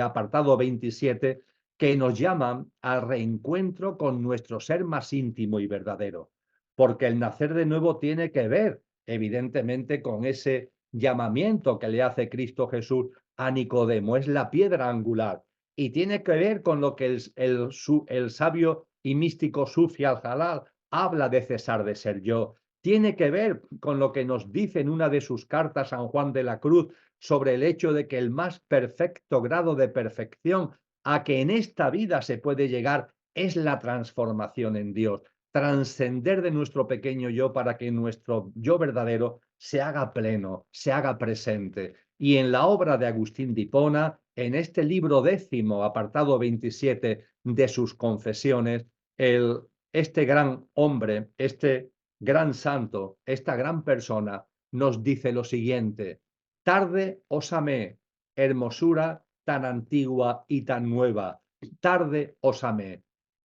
apartado 27, que nos llaman al reencuentro con nuestro ser más íntimo y verdadero. Porque el nacer de nuevo tiene que ver, evidentemente, con ese llamamiento que le hace Cristo Jesús a Nicodemo. Es la piedra angular. Y tiene que ver con lo que el sabio y místico Sufi al-Jalal habla de cesar de ser yo. Tiene que ver con lo que nos dice en una de sus cartas San Juan de la Cruz sobre el hecho de que el más perfecto grado de perfección a que en esta vida se puede llegar es la transformación en Dios, trascender de nuestro pequeño yo para que nuestro yo verdadero se haga pleno, se haga presente. Y en la obra de Agustín de Hipona, en este libro 10, apartado 27 de sus Confesiones, este gran hombre, este gran santo, esta gran persona, nos dice lo siguiente: tarde os amé, hermosura tan antigua y tan nueva, tarde os amé.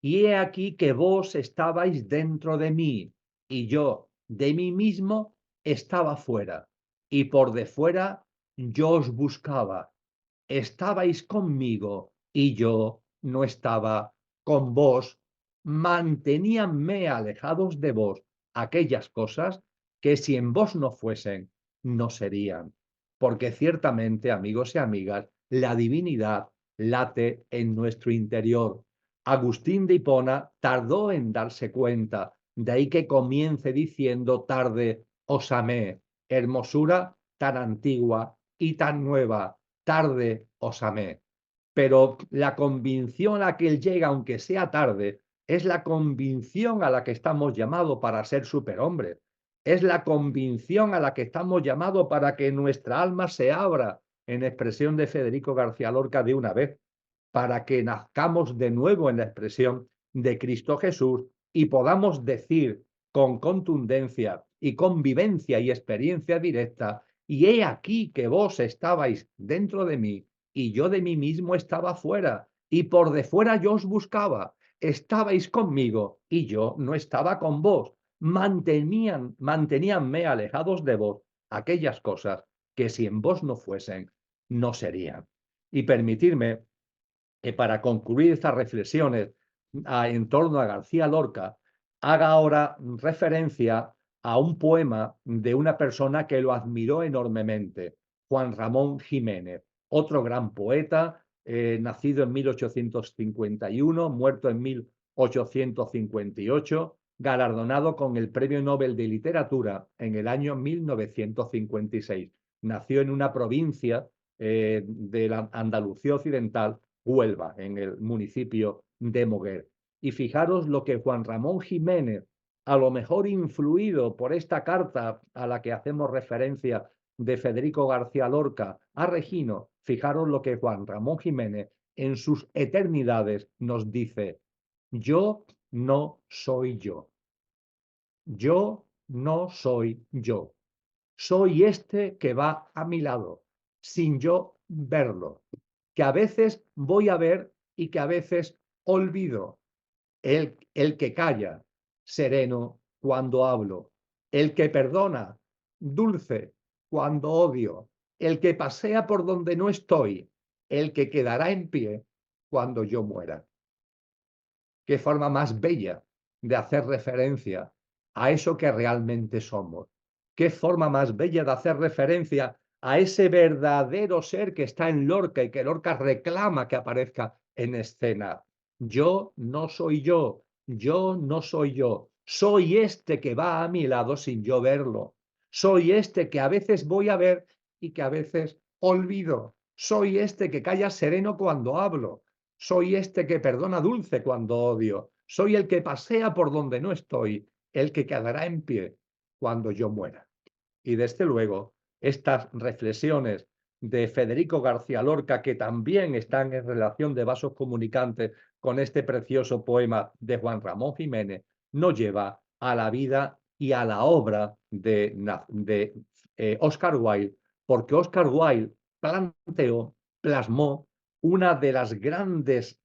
Y he aquí que vos estabais dentro de mí, y yo de mí mismo estaba fuera, y por de fuera yo os buscaba. Estabais conmigo, y yo no estaba con vos. Manteníanme alejados de vos aquellas cosas que si en vos no fuesen, no serían. Porque ciertamente, amigos y amigas, la divinidad late en nuestro interior. Agustín de Hipona tardó en darse cuenta, de ahí que comience diciendo: tarde os amé, hermosura tan antigua y tan nueva, tarde os amé. Pero la convicción a la que él llega, aunque sea tarde, es la convicción a la que estamos llamados para ser superhombres. Es la convicción a la que estamos llamados para que nuestra alma se abra, en expresión de Federico García Lorca, de una vez, para que nazcamos de nuevo en la expresión de Cristo Jesús y podamos decir con contundencia y con vivencia y experiencia directa: y he aquí que vos estabais dentro de mí y yo de mí mismo estaba fuera, y por de fuera yo os buscaba. Estabais conmigo y yo no estaba con vos. Manteníanme alejados de vos aquellas cosas que si en vos no fuesen, no serían. Y permitirme que, para concluir estas reflexiones en torno a García Lorca, haga ahora referencia a un poema de una persona que lo admiró enormemente, Juan Ramón Jiménez, otro gran poeta, nacido en 1851, muerto en 1858, galardonado con el Premio Nobel de Literatura en el año 1956. Nació en una provincia de la Andalucía Occidental, Huelva, en el municipio de Moguer. Y fijaros lo que Juan Ramón Jiménez, a lo mejor influido por esta carta a la que hacemos referencia de Federico García Lorca a Regino, fijaros lo que Juan Ramón Jiménez en sus eternidades nos dice: yo no soy yo. Yo no soy yo. Soy este que va a mi lado, sin yo verlo, que a veces voy a ver y que a veces olvido. El que calla, sereno cuando hablo. El que perdona, dulce cuando odio. El que pasea por donde no estoy. El que quedará en pie cuando yo muera. Qué forma más bella de hacer referencia a eso que realmente somos. Qué forma más bella de hacer referencia a ese verdadero ser que está en Lorca y que Lorca reclama que aparezca en escena. Yo no soy yo, yo no soy yo. Soy este que va a mi lado sin yo verlo. Soy este que a veces voy a ver y que a veces olvido. Soy este que calla sereno cuando hablo. Soy este que perdona dulce cuando odio. Soy el que pasea por donde no estoy, el que quedará en pie cuando yo muera. Y desde luego, estas reflexiones de Federico García Lorca, que también están en relación de vasos comunicantes con este precioso poema de Juan Ramón Jiménez, nos lleva a la vida y a la obra de Oscar Wilde, porque Oscar Wilde plasmó una de las grandes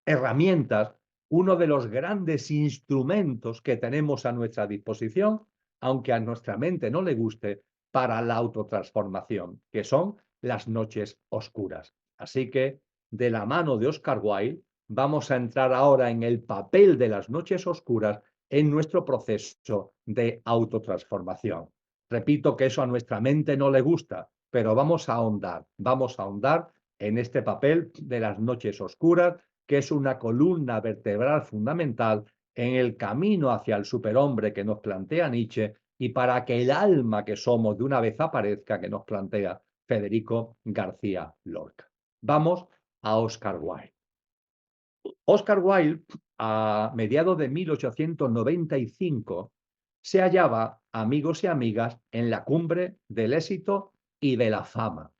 herramientas, uno de los grandes instrumentos que tenemos a nuestra disposición, aunque a nuestra mente no le guste, para la autotransformación, que son las noches oscuras. Así que, de la mano de Oscar Wilde, vamos a entrar ahora en el papel de las noches oscuras en nuestro proceso de autotransformación. Repito que eso a nuestra mente no le gusta, pero vamos a ahondar en este papel de las noches oscuras, que es una columna vertebral fundamental en el camino hacia el superhombre que nos plantea Nietzsche y para que el alma que somos de una vez aparezca, que nos plantea Federico García Lorca. Vamos a Oscar Wilde. Oscar Wilde, a mediados de 1895, se hallaba, amigos y amigas, en la cumbre del éxito y de la fama.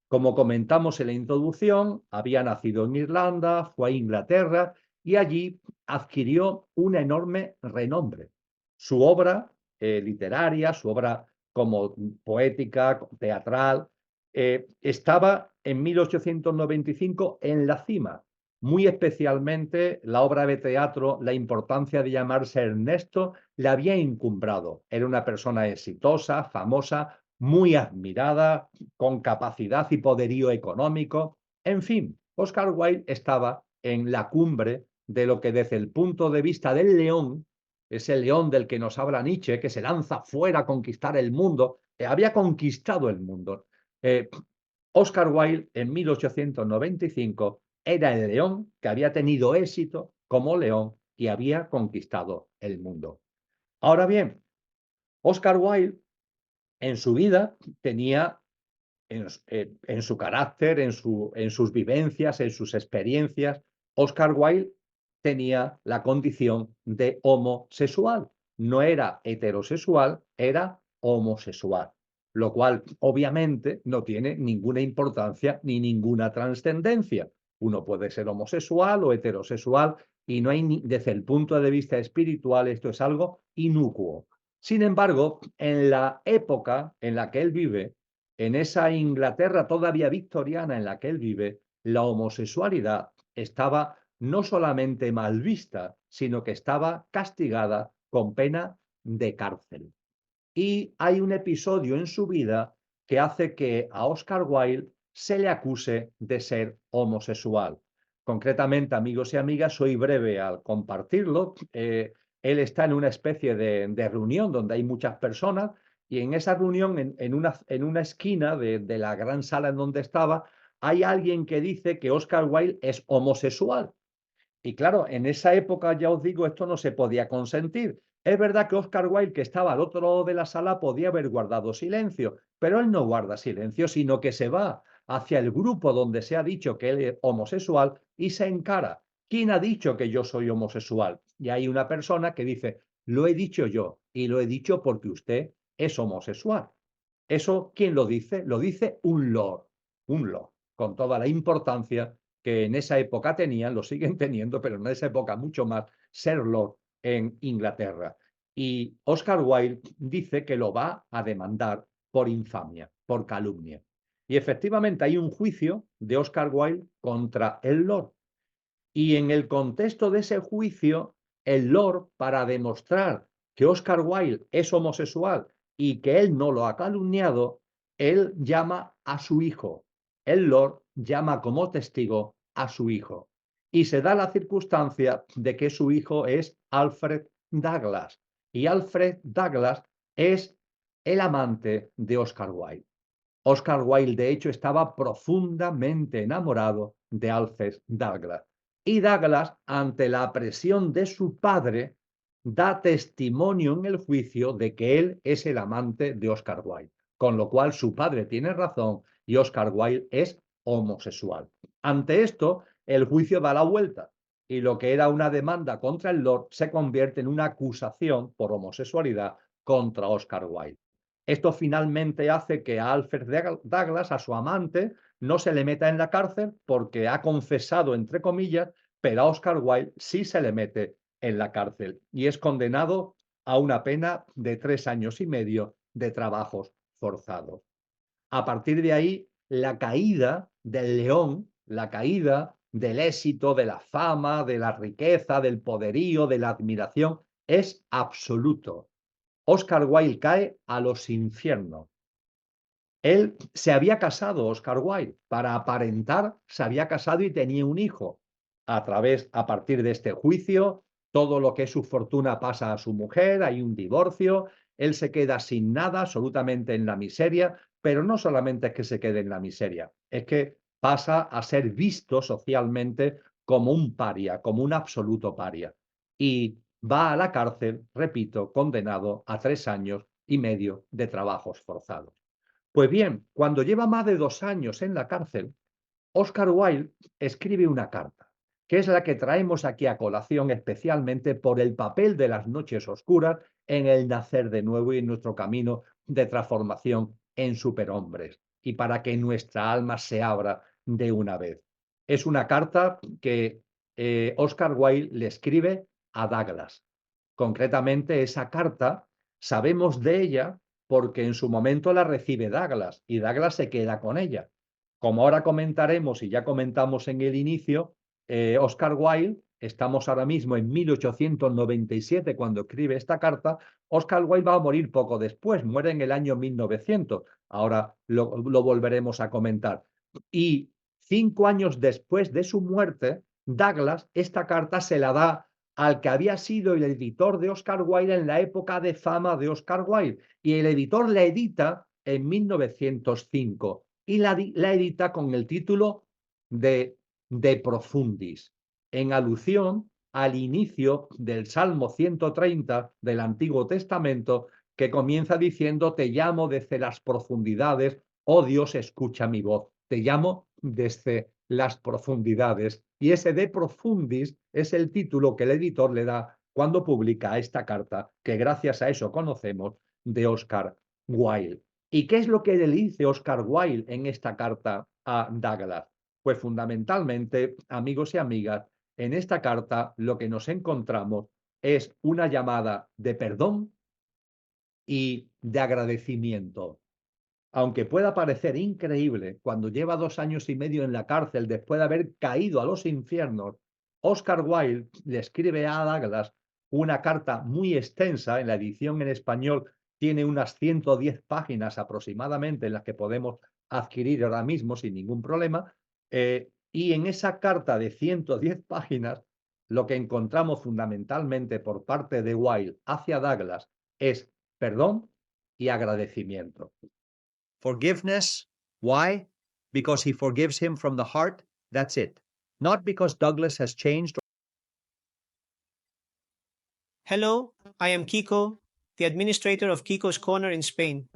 Como comentamos en la introducción, había nacido en Irlanda, fue a Inglaterra y allí adquirió un enorme renombre. Su obra literaria, su obra como poética, teatral, estaba en 1895 en la cima. Muy especialmente la obra de teatro, la importancia de llamarse Ernesto, le había encumbrado. Era una persona exitosa, famosa, muy admirada, con capacidad y poderío económico. En fin, Oscar Wilde estaba en la cumbre de lo que desde el punto de vista del león, ese león del que nos habla Nietzsche, que se lanza fuera a conquistar el mundo, había conquistado el mundo. Oscar Wilde en 1895 era el león que había tenido éxito como león y había conquistado el mundo. Ahora bien, Oscar Wilde en su vida tenía, en su carácter, en sus vivencias, en sus experiencias, Oscar Wilde tenía la condición de homosexual. No era heterosexual, era homosexual, lo cual obviamente no tiene ninguna importancia ni ninguna trascendencia. Uno puede ser homosexual o heterosexual y no hay, desde el punto de vista espiritual, esto es algo inocuo. Sin embargo, en la época en la que él vive, en esa Inglaterra todavía victoriana en la que él vive, la homosexualidad estaba no solamente mal vista, sino que estaba castigada con pena de cárcel. Y hay un episodio en su vida que hace que a Oscar Wilde se le acuse de ser homosexual. Concretamente, amigos y amigas, soy breve al compartirlo. Él está en una especie de reunión donde hay muchas personas y en esa reunión, en una esquina de la gran sala en donde estaba, hay alguien que dice que Oscar Wilde es homosexual. Y claro, en esa época, ya os digo, esto no se podía consentir. Es verdad que Oscar Wilde, que estaba al otro lado de la sala, podía haber guardado silencio, pero él no guarda silencio, sino que se va hacia el grupo donde se ha dicho que él es homosexual y se encara. ¿quién ha dicho que yo soy homosexual? Y hay una persona que dice, lo he dicho yo, y lo he dicho porque usted es homosexual. ¿Eso quién lo dice? Lo dice un lord, con toda la importancia que en esa época tenían, lo siguen teniendo, pero en esa época mucho más, ser lord en Inglaterra. Y Oscar Wilde dice que lo va a demandar por infamia, por calumnia. Y efectivamente hay un juicio de Oscar Wilde contra el lord. Y en el contexto de ese juicio, el lord, para demostrar que Oscar Wilde es homosexual y que él no lo ha calumniado, él llama a su hijo. El lord llama como testigo a su hijo. Y se da la circunstancia de que su hijo es Alfred Douglas. Y Alfred Douglas es el amante de Oscar Wilde. Oscar Wilde, de hecho, estaba profundamente enamorado de Alfred Douglas. Y Douglas, ante la presión de su padre, da testimonio en el juicio de que él es el amante de Oscar Wilde, con lo cual su padre tiene razón y Oscar Wilde es homosexual. Ante esto, el juicio da la vuelta y lo que era una demanda contra el Lord se convierte en una acusación por homosexualidad contra Oscar Wilde. Esto finalmente hace que a Alfred Douglas, a su amante, no se le meta en la cárcel porque ha confesado, entre comillas, pero a Oscar Wilde sí se le mete en la cárcel y es condenado a una pena de 3 años y medio de trabajos forzados. A partir de ahí, la caída del león, la caída del éxito, de la fama, de la riqueza, del poderío, de la admiración, es absoluto. Oscar Wilde cae a los infiernos. Él se había casado, Oscar Wilde, para aparentar, se había casado y tenía un hijo. A partir de este juicio, todo lo que es su fortuna pasa a su mujer, hay un divorcio, él se queda sin nada, absolutamente en la miseria, pero no solamente es que se quede en la miseria, es que pasa a ser visto socialmente como un paria, como un absoluto paria. Y va a la cárcel, repito, condenado a 3 años y medio de trabajos forzados. Pues bien, cuando lleva más de 2 años en la cárcel, Oscar Wilde escribe una carta, que es la que traemos aquí a colación especialmente por el papel de las noches oscuras en el nacer de nuevo y en nuestro camino de transformación en superhombres y para que nuestra alma se abra de una vez. Es una carta que Oscar Wilde le escribe a Douglas. Concretamente, esa carta sabemos de ella porque en su momento la recibe Douglas y Douglas se queda con ella. Como ahora comentaremos y ya comentamos en el inicio, Oscar Wilde, estamos ahora mismo en 1897 cuando escribe esta carta, Oscar Wilde va a morir poco después, muere en el año 1900, ahora lo volveremos a comentar. Y 5 años después de su muerte, Douglas esta carta se la da al que había sido el editor de Oscar Wilde en la época de fama de Oscar Wilde, y el editor la edita en 1905 y la edita con el título de Profundis, en alusión al inicio del Salmo 130 del Antiguo Testamento, que comienza diciendo: te llamo desde las profundidades, oh Dios, escucha mi voz. Te llamo desde las profundidades. Y ese de Profundis es el título que el editor le da cuando publica esta carta, que gracias a eso conocemos, de Oscar Wilde. ¿Y qué es lo que le dice Oscar Wilde en esta carta a Douglas? Pues fundamentalmente, amigos y amigas, en esta carta lo que nos encontramos es una llamada de perdón y de agradecimiento. Aunque pueda parecer increíble, cuando lleva 2 años y medio en la cárcel después de haber caído a los infiernos, Oscar Wilde le escribe a Douglas una carta muy extensa. En la edición en español tiene unas 110 páginas aproximadamente, en las que podemos adquirir ahora mismo sin ningún problema. Y en esa carta de 110 páginas, lo que encontramos fundamentalmente por parte de Wilde hacia Douglas es perdón y agradecimiento. Forgiveness. Why? Because he forgives him from the heart. That's it. Not because Douglas has changed. Hello, I am Kiko, the administrator of Kiko's Corner in Spain.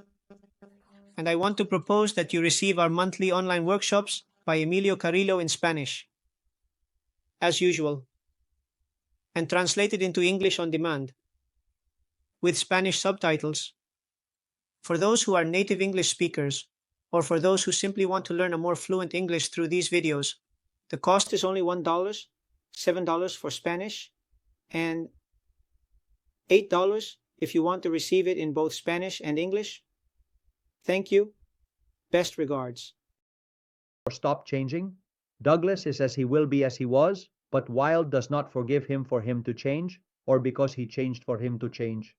And I want to propose that you receive our monthly online workshops by Emilio Carrillo in Spanish. as usual, and translated into English on demand, with Spanish subtitles. For those who are native English speakers, or for those who simply want to learn a more fluent English through these videos, the cost is only $1, $7 for Spanish, and $8 if you want to receive it in both Spanish and English. Thank you. Best regards. Or stop changing. Douglas is as he will be as he was, but Wilde does not forgive him for him to change, or because he changed for him to change.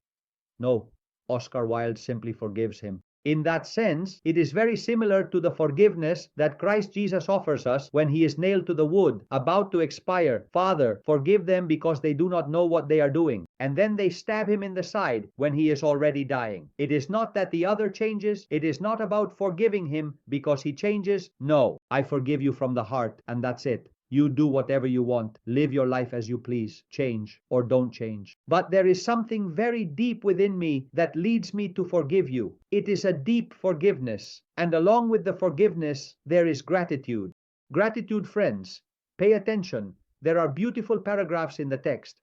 No, Oscar Wilde simply forgives him. In that sense, it is very similar to the forgiveness that Christ Jesus offers us when he is nailed to the wood, about to expire. Father, forgive them because they do not know what they are doing. And then they stab him in the side when he is already dying. It is not that the other changes. It is not about forgiving him because he changes. No, I forgive you from the heart, and that's it. You do whatever you want. Live your life as you please. Change or don't change. But there is something very deep within me that leads me to forgive you. It is a deep forgiveness. And along with the forgiveness, there is gratitude. Gratitude, friends. Pay attention. There are beautiful paragraphs in the text,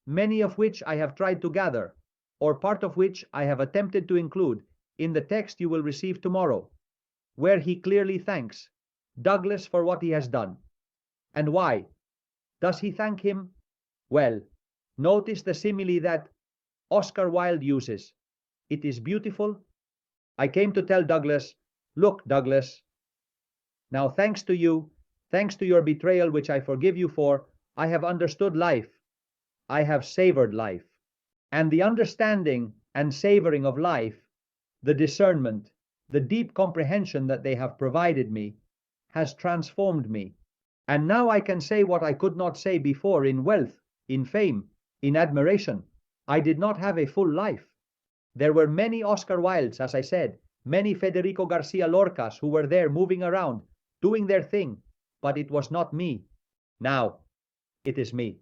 many of which I have tried to gather, or part of which I have attempted to include in the text you will receive tomorrow, where he clearly thanks Douglas for what he has done. And why does he thank him? Well, notice the simile that Oscar Wilde uses. It is beautiful. I came to tell Douglas, look, Douglas, now thanks to you, thanks to your betrayal, which I forgive you for, I have understood life. I have savored life. And the understanding and savoring of life, the discernment, the deep comprehension that they have provided me, has transformed me. And now I can say what I could not say before in wealth, in fame, in admiration. I did not have a full life. There were many Oscar Wildes, as I said, many Federico Garcia Lorcas who were there moving around, doing their thing, but it was not me. Now it is me.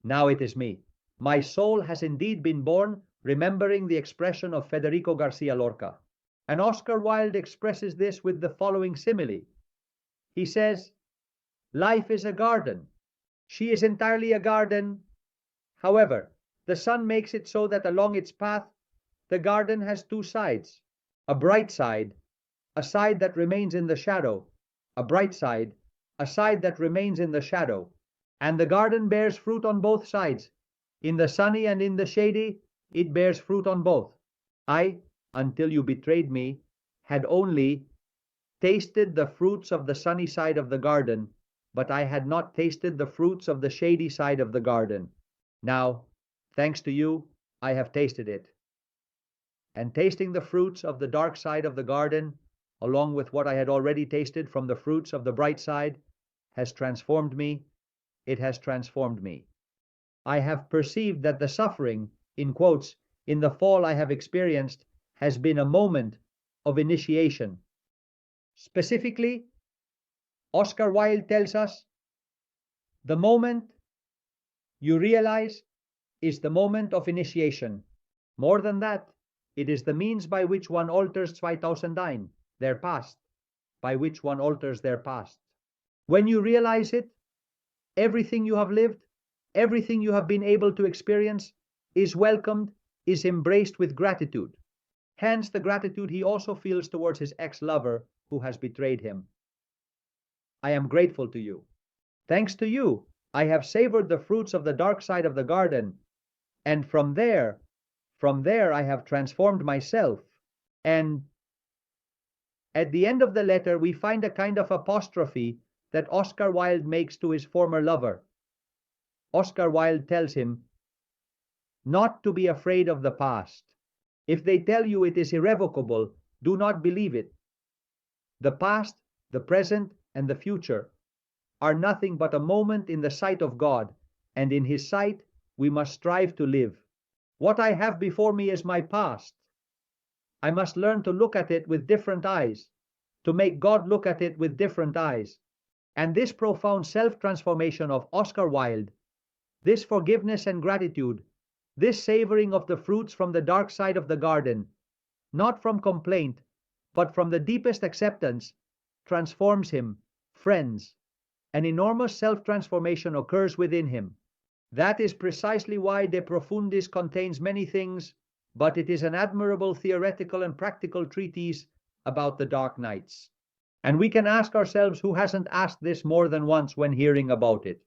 Now it is me. My soul has indeed been born, remembering the expression of Federico Garcia Lorca. And Oscar Wilde expresses this with the following simile. He says, life is a garden. She is entirely a garden. However, the sun makes it so that along its path, the garden has two sides. A bright side, a side that remains in the shadow. A bright side, a side that remains in the shadow. And the garden bears fruit on both sides. In the sunny and in the shady, it bears fruit on both. I, until you betrayed me, had only tasted the fruits of the sunny side of the garden, but I had not tasted the fruits of the shady side of the garden. Now, thanks to you, I have tasted it. And tasting the fruits of the dark side of the garden, along with what I had already tasted from the fruits of the bright side, has transformed me. It has transformed me. I have perceived that the suffering, in quotes, in the fall I have experienced, has been a moment of initiation. Specifically, Oscar Wilde tells us, the moment you realize is the moment of initiation. More than that, it is the means by which one alters 2009, their past, by which one alters their past. When you realize it, everything you have lived, everything you have been able to experience is welcomed, is embraced with gratitude. Hence the gratitude he also feels towards his ex-lover who has betrayed him. I am grateful to you. Thanks to you, I have savored the fruits of the dark side of the garden, and from there I have transformed myself. And at the end of the letter, we find a kind of apostrophe that Oscar Wilde makes to his former lover. Oscar Wilde tells him not to be afraid of the past. If they tell you it is irrevocable, do not believe it. The past, the present, and the future are nothing but a moment in the sight of God, and in His sight we must strive to live. What I have before me is my past. I must learn to look at it with different eyes, to make God look at it with different eyes. And this profound self-transformation of Oscar Wilde, this forgiveness and gratitude, this savoring of the fruits from the dark side of the garden, not from complaint, but from the deepest acceptance, transforms him, friends, An enormous self-transformation occurs within him. That is precisely why De Profundis contains many things, but it is an admirable theoretical and practical treatise about the dark nights. And we can ask ourselves who hasn't asked this more than once when hearing about it.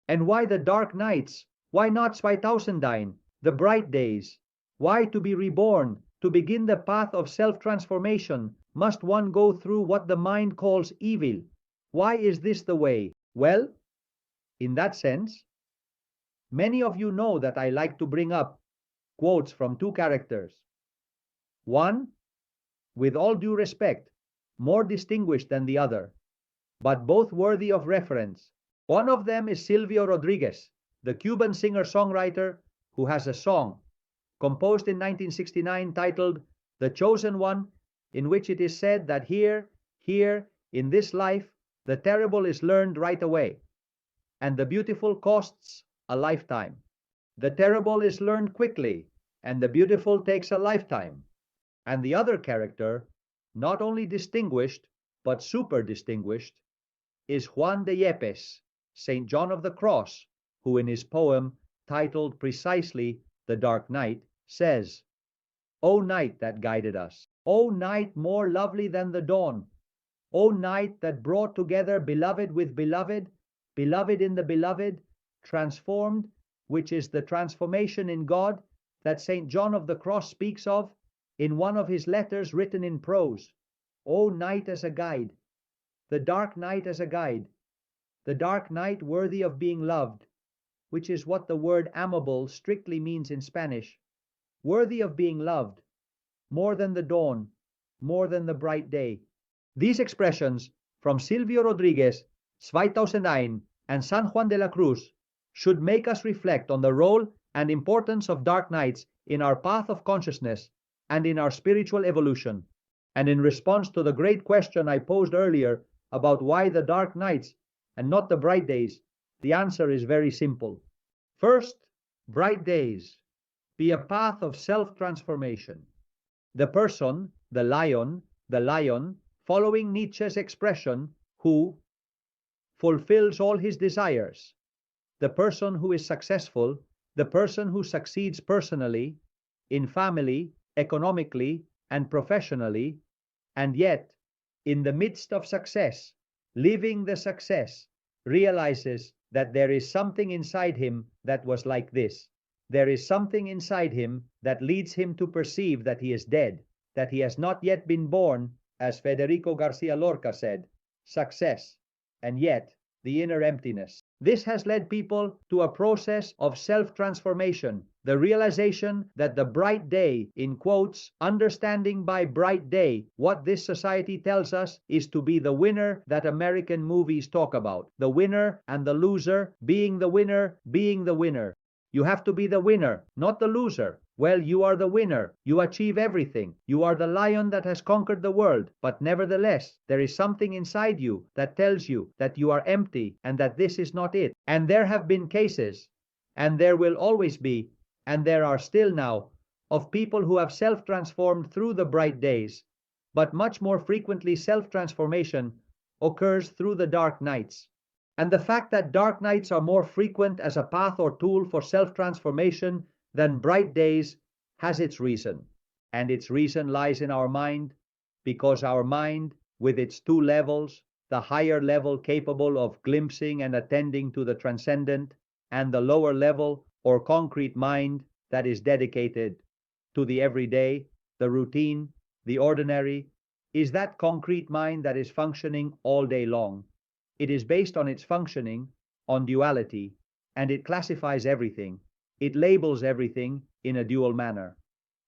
And why the dark nights? Why not Zweitausendine, the bright days? Why, to be reborn, to begin the path of self-transformation, must one go through what the mind calls evil? Why is this the way? Well, in that sense, many of you know that I like to bring up quotes from two characters. One, with all due respect, more distinguished than the other, but both worthy of reference. One of them is Silvio Rodriguez, the Cuban singer-songwriter who has a song composed in 1969 titled The Chosen One, in which it is said that here, in this life, the terrible is learned right away, and the beautiful costs a lifetime. The terrible is learned quickly, and the beautiful takes a lifetime. And the other character, not only distinguished, but super distinguished, is Juan de Yepes, St. John of the Cross, who in his poem, titled precisely The Dark Night, says, O night that guided us, O night more lovely than the dawn, O night that brought together beloved with beloved, beloved in the beloved, transformed, which is the transformation in God that St. John of the Cross speaks of in one of his letters written in prose. O night as a guide, the dark night as a guide, the dark night worthy of being loved, which is what the word amable strictly means in Spanish, worthy of being loved, more than the dawn, more than the bright day. These expressions from Silvio Rodriguez, Zweitausendine, and San Juan de la Cruz should make us reflect on the role and importance of dark nights in our path of consciousness and in our spiritual evolution. And in response to the great question I posed earlier about why the dark nights and not the bright days, the answer is very simple. First, bright days be a path of self-transformation. The person, the lion, following Nietzsche's expression, who fulfills all his desires, the person who is successful, the person who succeeds personally, in family, economically, and professionally, and yet, in the midst of success, living the success, realizes that there is something inside him that was like this. There is something inside him that leads him to perceive that he is dead, that he has not yet been born, as Federico Garcia Lorca said, success, and yet the inner emptiness. This has led people to a process of self-transformation, the realization that the bright day, in quotes, understanding by bright day what this society tells us is to be the winner that American movies talk about, the winner and the loser, being the winner, being the winner. You have to be the winner, not the loser. Well, you are the winner. You achieve everything. You are the lion that has conquered the world. But nevertheless, there is something inside you that tells you that you are empty and that this is not it. And there have been cases, and there will always be, and there are still now, of people who have self-transformed through the bright days. But much more frequently, self-transformation occurs through the dark nights. And the fact that dark nights are more frequent as a path or tool for self-transformation than bright days has its reason. And its reason lies in our mind, because our mind, with its two levels, the higher level capable of glimpsing and attending to the transcendent, and the lower level or concrete mind that is dedicated to the everyday, the routine, the ordinary, is that concrete mind that is functioning all day long. It is based on its functioning, on duality, and it classifies everything. It labels everything in a dual manner.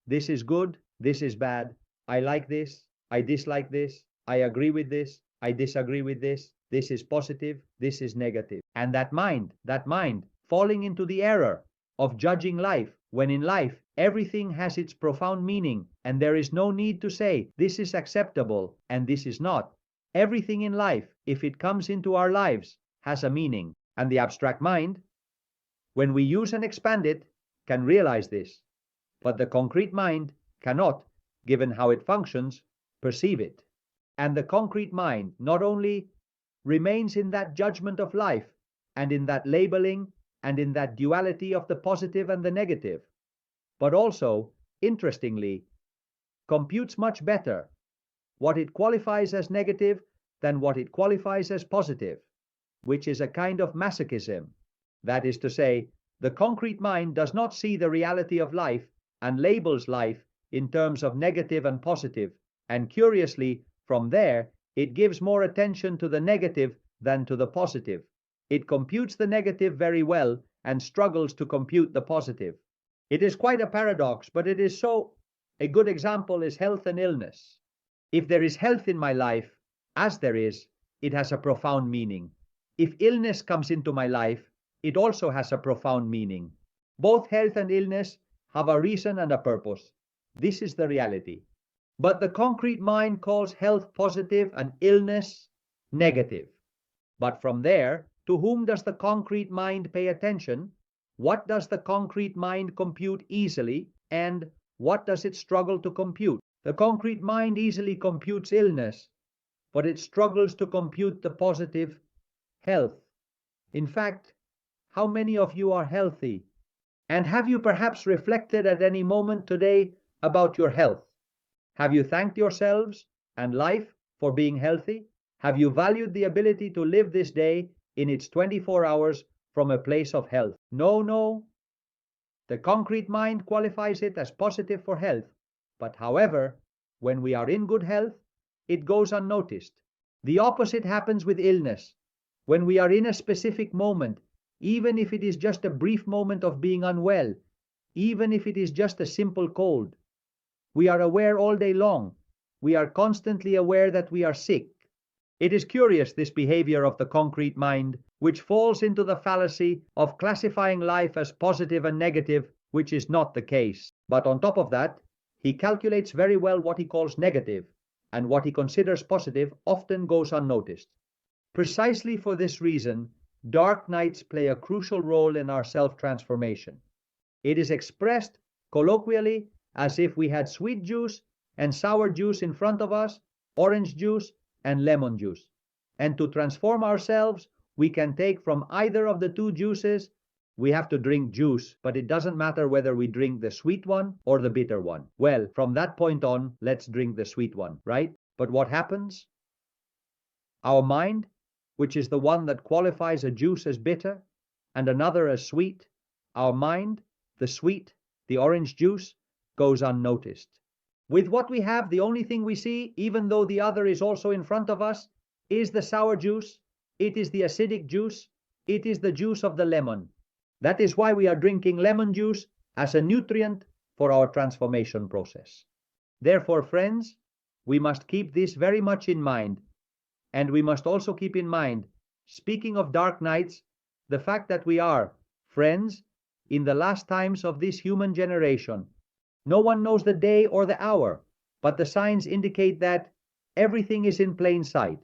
This is good, this is bad, I like this, I dislike this, I agree with this, I disagree with this is positive, this is negative. And that mind, falling into the error of judging life, when in life everything has its profound meaning, and there is no need to say this is acceptable and this is not. Everything in life, if it comes into our lives, has a meaning. And the abstract mind, when we use and expand it, can realize this. But the concrete mind cannot, given how it functions, perceive it. And the concrete mind not only remains in that judgment of life and in that labeling and in that duality of the positive and the negative, but also, interestingly, computes much better what it qualifies as negative than what it qualifies as positive, which is a kind of masochism. That is to say, the concrete mind does not see the reality of life and labels life in terms of negative and positive, and curiously, from there, it gives more attention to the negative than to the positive. It computes the negative very well and struggles to compute the positive. It is quite a paradox, but it is so. A good example is health and illness. If there is health in my life, as there is, it has a profound meaning. If illness comes into my life, it also has a profound meaning. Both health and illness have a reason and a purpose. This is the reality. But the concrete mind calls health positive and illness negative. But from there, to whom does the concrete mind pay attention? What does the concrete mind compute easily, and what does it struggle to compute? The concrete mind easily computes illness, but it struggles to compute the positive health. In fact, how many of you are healthy? And have you perhaps reflected at any moment today about your health? Have you thanked yourselves and life for being healthy? Have you valued the ability to live this day in its 24 hours from a place of health? No. The concrete mind qualifies it as positive for health, but however, when we are in good health, it goes unnoticed. The opposite happens with illness. When we are in a specific moment, even if it is just a brief moment of being unwell, even if it is just a simple cold, we are aware all day long. We are constantly aware that we are sick. It is curious, this behavior of the concrete mind, which falls into the fallacy of classifying life as positive and negative, which is not the case. But on top of that, he calculates very well what he calls negative, and what he considers positive often goes unnoticed. Precisely for this reason, dark nights play a crucial role in our self-transformation. It is expressed colloquially as if we had sweet juice and sour juice in front of us, orange juice and lemon juice. And to transform ourselves, we can take from either of the two juices. We have to drink juice, but it doesn't matter whether we drink the sweet one or the bitter one. Well, from that point on, let's drink the sweet one, right? But what happens? Our mind, which is the one that qualifies a juice as bitter and another as sweet, our mind, the sweet, the orange juice, goes unnoticed. With what we have, the only thing we see, even though the other is also in front of us, is the sour juice, it is the acidic juice, it is the juice of the lemon. That is why we are drinking lemon juice as a nutrient for our transformation process. Therefore, friends, we must keep this very much in mind. And we must also keep in mind, speaking of dark nights, the fact that we are, friends, in the last times of this human generation. No one knows the day or the hour, but the signs indicate that everything is in plain sight.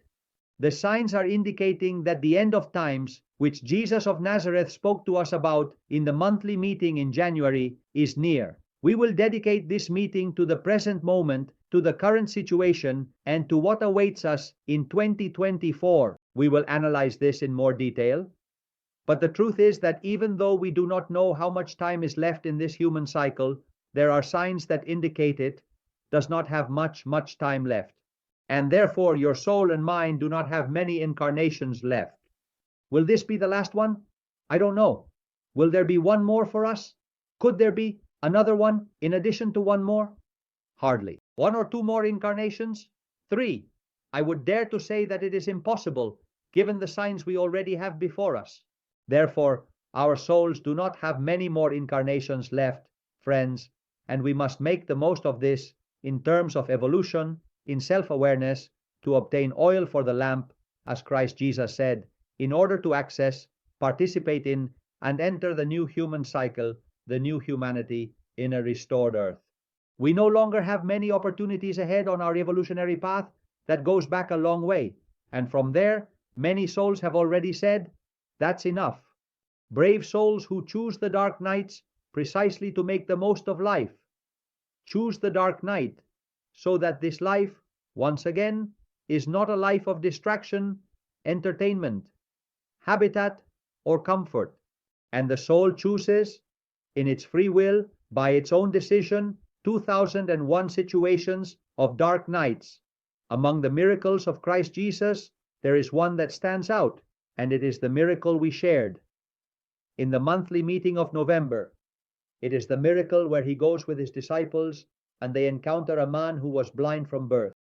The signs are indicating that the end of times, which Jesus of Nazareth spoke to us about in the monthly meeting in January, is near. We will dedicate this meeting to the present moment, to the current situation, and to what awaits us in 2024. We will analyze this in more detail. But the truth is that even though we do not know how much time is left in this human cycle, there are signs that indicate it does not have much time left. And therefore your soul and mind do not have many incarnations left. Will this be the last one? I don't know. Will there be one more for us? Could there be another one in addition to one more? Hardly. One or two more incarnations? 3. I would dare to say that it is impossible, given the signs we already have before us. Therefore, our souls do not have many more incarnations left, friends, and we must make the most of this in terms of evolution, in self-awareness, to obtain oil for the lamp, as Christ Jesus said, in order to access, participate in, and enter the new human cycle, the new humanity in a restored earth. We no longer have many opportunities ahead on our evolutionary path that goes back a long way, and from there, many souls have already said, that's enough. Brave souls who choose the dark nights precisely to make the most of life. Choose the dark night, so that this life, once again, is not a life of distraction, entertainment, habitat, or comfort, and the soul chooses, in its free will, by its own decision, 2001 situations of dark nights. Among the miracles of Christ Jesus, there is one that stands out, and it is the miracle we shared in the monthly meeting of November. It is the miracle where he goes with his disciples and they encounter a man who was blind from birth.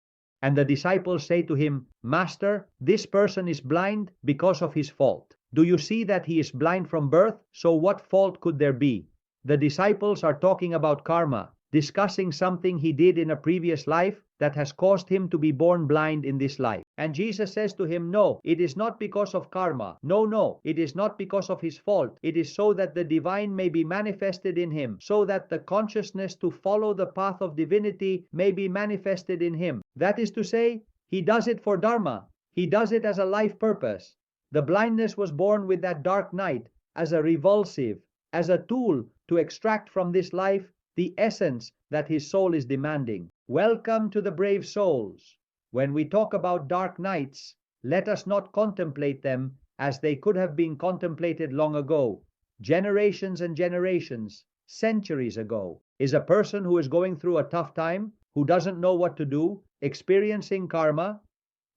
And the disciples say to him, "Master, this person is blind because of his fault. Do you see that he is blind from birth? So what fault could there be?" The disciples are talking about karma, discussing something he did in a previous life that has caused him to be born blind in this life. And Jesus says to him, "No, it is not because of karma. No, it is not because of his fault. It is so that the divine may be manifested in him, so that the consciousness to follow the path of divinity may be manifested in him." That is to say, he does it for dharma. He does it as a life purpose. The blindness was born with that dark night as a revulsive, as a tool to extract from this life the essence that his soul is demanding. Welcome to the brave souls. When we talk about dark nights, let us not contemplate them as they could have been contemplated long ago, generations and generations, centuries ago. Is a person who is going through a tough time, who doesn't know what to do, experiencing karma?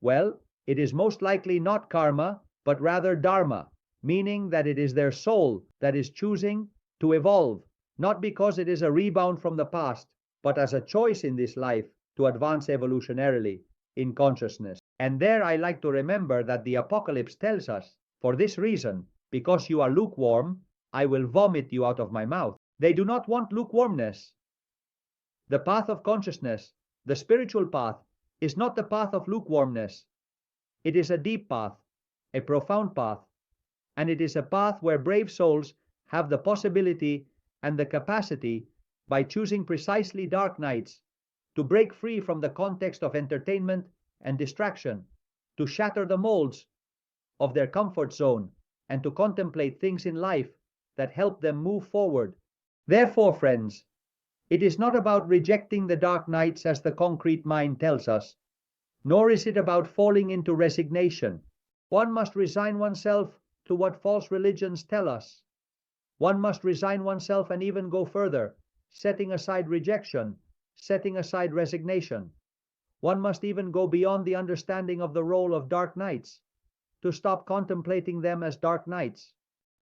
Well, it is most likely not karma, but rather dharma, meaning that it is their soul that is choosing to evolve, not because it is a rebound from the past, but as a choice in this life to advance evolutionarily in consciousness. And there I like to remember that the Apocalypse tells us, "For this reason, because you are lukewarm, I will vomit you out of my mouth." They do not want lukewarmness. The path of consciousness, the spiritual path, is not the path of lukewarmness. It is a deep path, a profound path, and it is a path where brave souls have the possibility and the capacity, by choosing precisely dark nights, to break free from the context of entertainment and distraction, to shatter the molds of their comfort zone, and to contemplate things in life that help them move forward. Therefore, friends, it is not about rejecting the dark nights as the concrete mind tells us, nor is it about falling into resignation. One must resign oneself to what false religions tell us. One must resign oneself and even go further, setting aside rejection, setting aside resignation. One must even go beyond the understanding of the role of dark nights, to stop contemplating them as dark nights.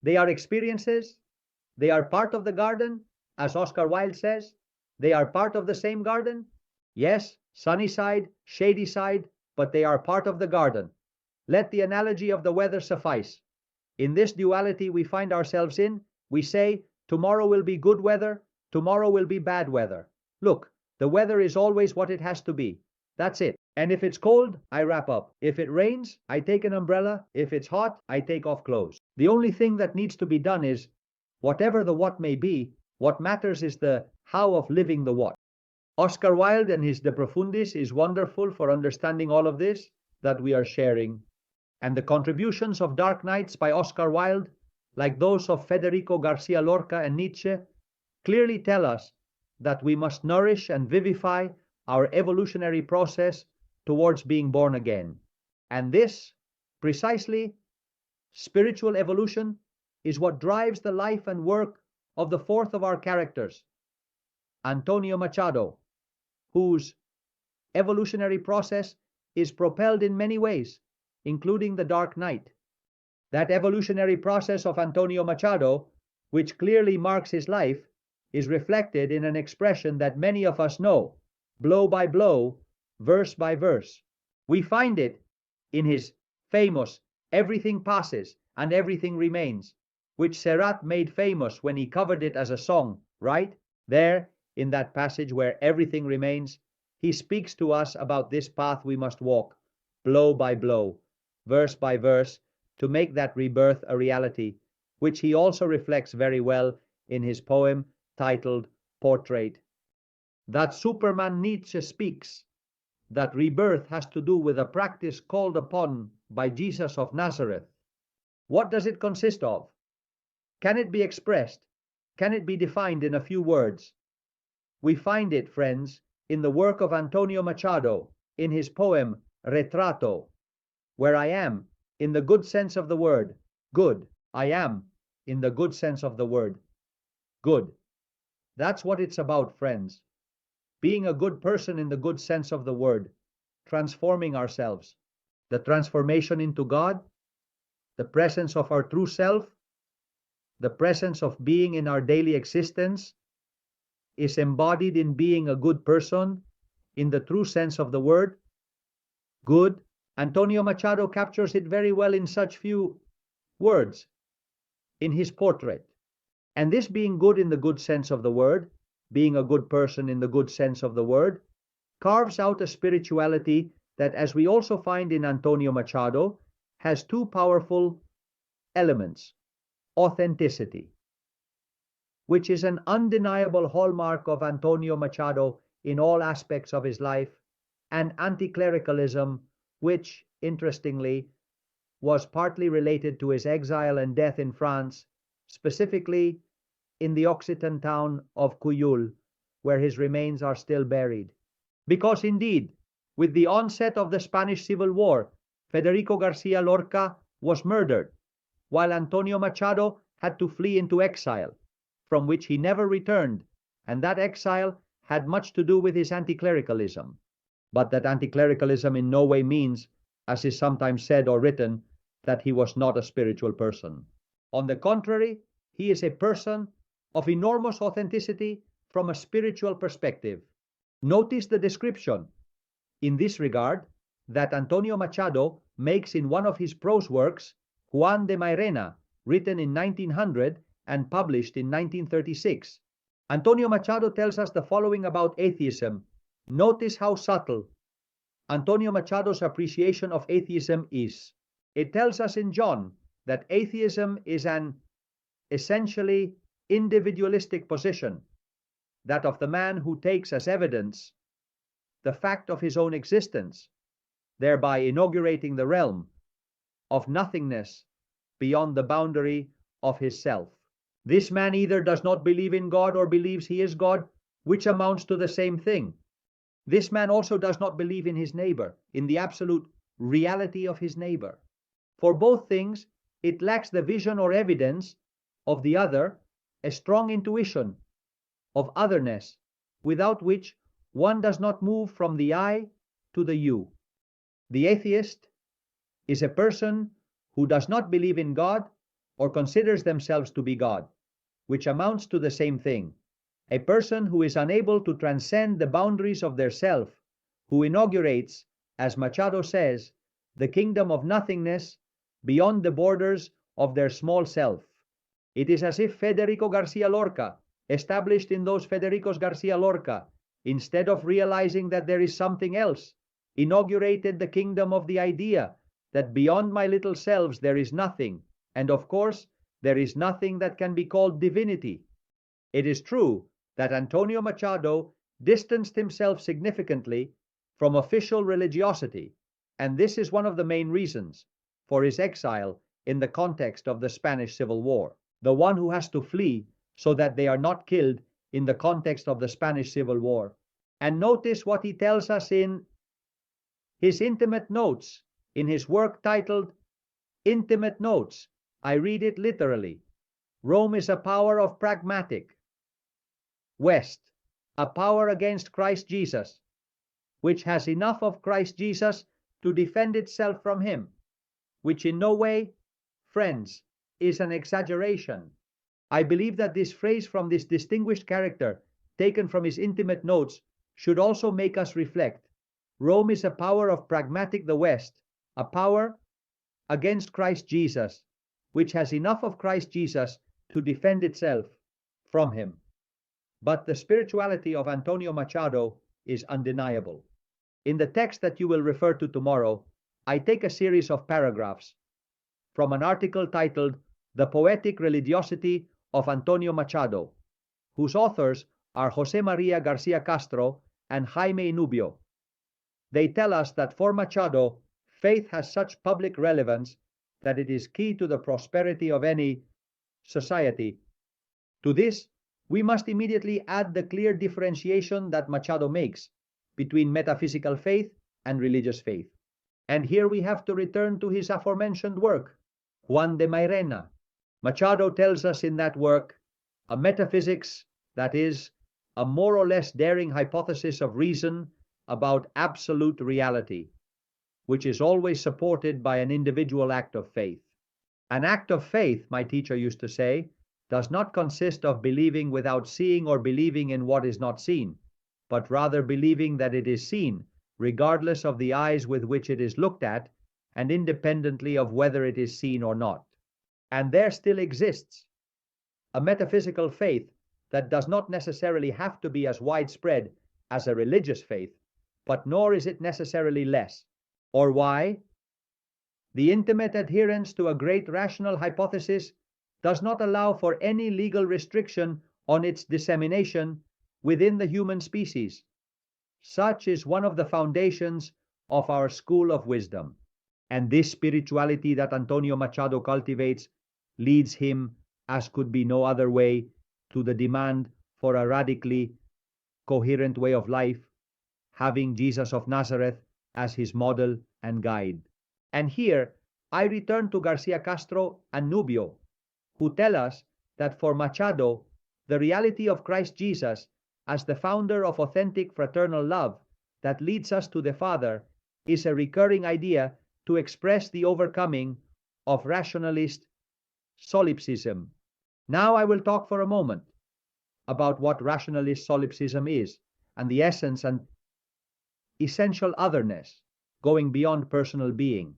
They are experiences. They are part of the garden, as Oscar Wilde says. They are part of the same garden. Yes, sunny side, shady side, but they are part of the garden. Let the analogy of the weather suffice. In this duality we find ourselves in, we say, tomorrow will be good weather, tomorrow will be bad weather. Look, the weather is always what it has to be. That's it. And if it's cold, I wrap up. If it rains, I take an umbrella. If it's hot, I take off clothes. The only thing that needs to be done is, whatever the what may be, what matters is the how of living the what. Oscar Wilde and his De Profundis is wonderful for understanding all of this that we are sharing. And the contributions of Dark Nights by Oscar Wilde, like those of Federico Garcia Lorca and Nietzsche, clearly tell us that we must nourish and vivify our evolutionary process towards being born again. And this, precisely, spiritual evolution, is what drives the life and work of the fourth of our characters, Antonio Machado, whose evolutionary process is propelled in many ways, including the Dark Night. That evolutionary process of Antonio Machado, which clearly marks his life, is reflected in an expression that many of us know, blow by blow, verse by verse. We find it in his famous "Everything Passes and Everything Remains," which Serrat made famous when he covered it as a song, right? There, in that passage where everything remains, he speaks to us about this path we must walk, blow by blow, verse by verse, to make that rebirth a reality, which he also reflects very well in his poem titled Portrait. That Superman Nietzsche speaks, that rebirth has to do with a practice called upon by Jesus of Nazareth. What does it consist of? Can it be expressed? Can it be defined in a few words? We find it, friends, in the work of Antonio Machado, in his poem Retrato, where I am, in the good sense of the word. Good. I am in the good sense of the word. Good. That's what it's about, friends. Being a good person in the good sense of the word, transforming ourselves. The transformation into God, the presence of our true self, the presence of being in our daily existence is embodied in being a good person in the true sense of the word. Good. Antonio Machado captures it very well in such few words in his portrait. And this being good in the good sense of the word, being a good person in the good sense of the word, carves out a spirituality that, as we also find in Antonio Machado, has two powerful elements. Authenticity, which is an undeniable hallmark of Antonio Machado in all aspects of his life, and anti-clericalism, which, interestingly, was partly related to his exile and death in France, specifically in the Occitan town of Cuyul, where his remains are still buried. Because indeed, with the onset of the Spanish Civil War, Federico Garcia Lorca was murdered, while Antonio Machado had to flee into exile, from which he never returned, and that exile had much to do with his anti-clericalism. But that anti-clericalism in no way means, as is sometimes said or written, that he was not a spiritual person. On the contrary, he is a person of enormous authenticity from a spiritual perspective. Notice the description, in this regard, that Antonio Machado makes in one of his prose works, Juan de Mairena, written in 1900 and published in 1936. Antonio Machado tells us the following about atheism. Notice how subtle Antonio Machado's appreciation of atheism is. It tells us in John that atheism is an essentially individualistic position, that of the man who takes as evidence the fact of his own existence, thereby inaugurating the realm of nothingness beyond the boundary of his self. This man either does not believe in God or believes he is God, which amounts to the same thing. This man also does not believe in his neighbor, in the absolute reality of his neighbor. For both things, it lacks the vision or evidence of the other, a strong intuition of otherness, without which one does not move from the I to the you. The atheist is a person who does not believe in God or considers themselves to be God, which amounts to the same thing. A person who is unable to transcend the boundaries of their self, who inaugurates, as Machado says, the kingdom of nothingness beyond the borders of their small self. It is as if Federico Garcia Lorca, established in those Federicos Garcia Lorca, instead of realizing that there is something else, inaugurated the kingdom of the idea that beyond my little selves there is nothing, and of course there is nothing that can be called divinity. It is true that Antonio Machado distanced himself significantly from official religiosity, and this is one of the main reasons for his exile in the context of the Spanish Civil War. The one who has to flee so that they are not killed in the context of the Spanish Civil War. And notice what he tells us in his intimate notes, in his work titled Intimate Notes. I read it literally. Rome is a power of pragmatic. West, a power against Christ Jesus, which has enough of Christ Jesus to defend itself from him, which in no way, friends, is an exaggeration. I believe that this phrase from this distinguished character, taken from his intimate notes, should also make us reflect. Rome is a power of pragmatic, the West, a power against Christ Jesus, which has enough of Christ Jesus to defend itself from him. But the spirituality of Antonio Machado is undeniable. In the text that you will refer to tomorrow, I take a series of paragraphs from an article titled The Poetic Religiosity of Antonio Machado, whose authors are José María García Castro and Jaime Inubio. They tell us that for Machado, faith has such public relevance that it is key to the prosperity of any society. To this, we must immediately add the clear differentiation that Machado makes between metaphysical faith and religious faith. And here we have to return to his aforementioned work, Juan de Mairena. Machado tells us in that work a metaphysics that is a more or less daring hypothesis of reason about absolute reality, which is always supported by an individual act of faith. An act of faith, my teacher used to say, does not consist of believing without seeing or believing in what is not seen, but rather believing that it is seen, regardless of the eyes with which it is looked at, and independently of whether it is seen or not. And there still exists a metaphysical faith that does not necessarily have to be as widespread as a religious faith, but nor is it necessarily less. Or why? The intimate adherence to a great rational hypothesis does not allow for any legal restriction on its dissemination within the human species. Such is one of the foundations of our school of wisdom. And this spirituality that Antonio Machado cultivates leads him, as could be no other way, to the demand for a radically coherent way of life, having Jesus of Nazareth as his model and guide. And here I return to Garcia Castro and Nubio, who tell us that for Machado, the reality of Christ Jesus as the founder of authentic fraternal love that leads us to the Father is a recurring idea to express the overcoming of rationalist solipsism. Now I will talk for a moment about what rationalist solipsism is and the essence and essential otherness going beyond personal being.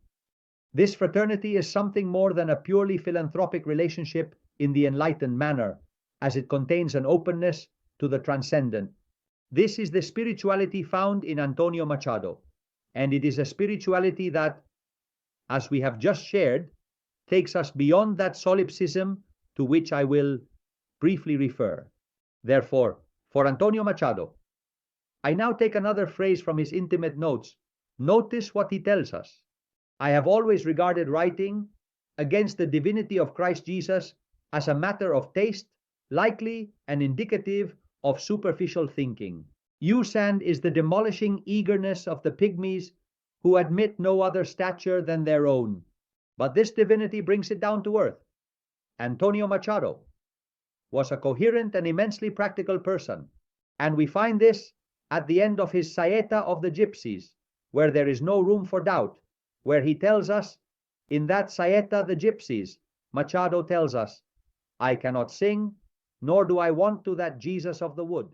This fraternity is something more than a purely philanthropic relationship in the enlightened manner, as it contains an openness to the transcendent. This is the spirituality found in Antonio Machado, and it is a spirituality that, as we have just shared, takes us beyond that solipsism to which I will briefly refer. Therefore, for Antonio Machado, I now take another phrase from his intimate notes. Notice what he tells us. I have always regarded writing against the divinity of Christ Jesus as a matter of taste, likely and indicative of superficial thinking. Usand is the demolishing eagerness of the pygmies who admit no other stature than their own. But this divinity brings it down to earth. Antonio Machado was a coherent and immensely practical person, and we find this at the end of his Saeta of the Gypsies, where there is no room for doubt, where he tells us, in that Saeta the Gypsies, Machado tells us, I cannot sing, nor do I want to that Jesus of the wood.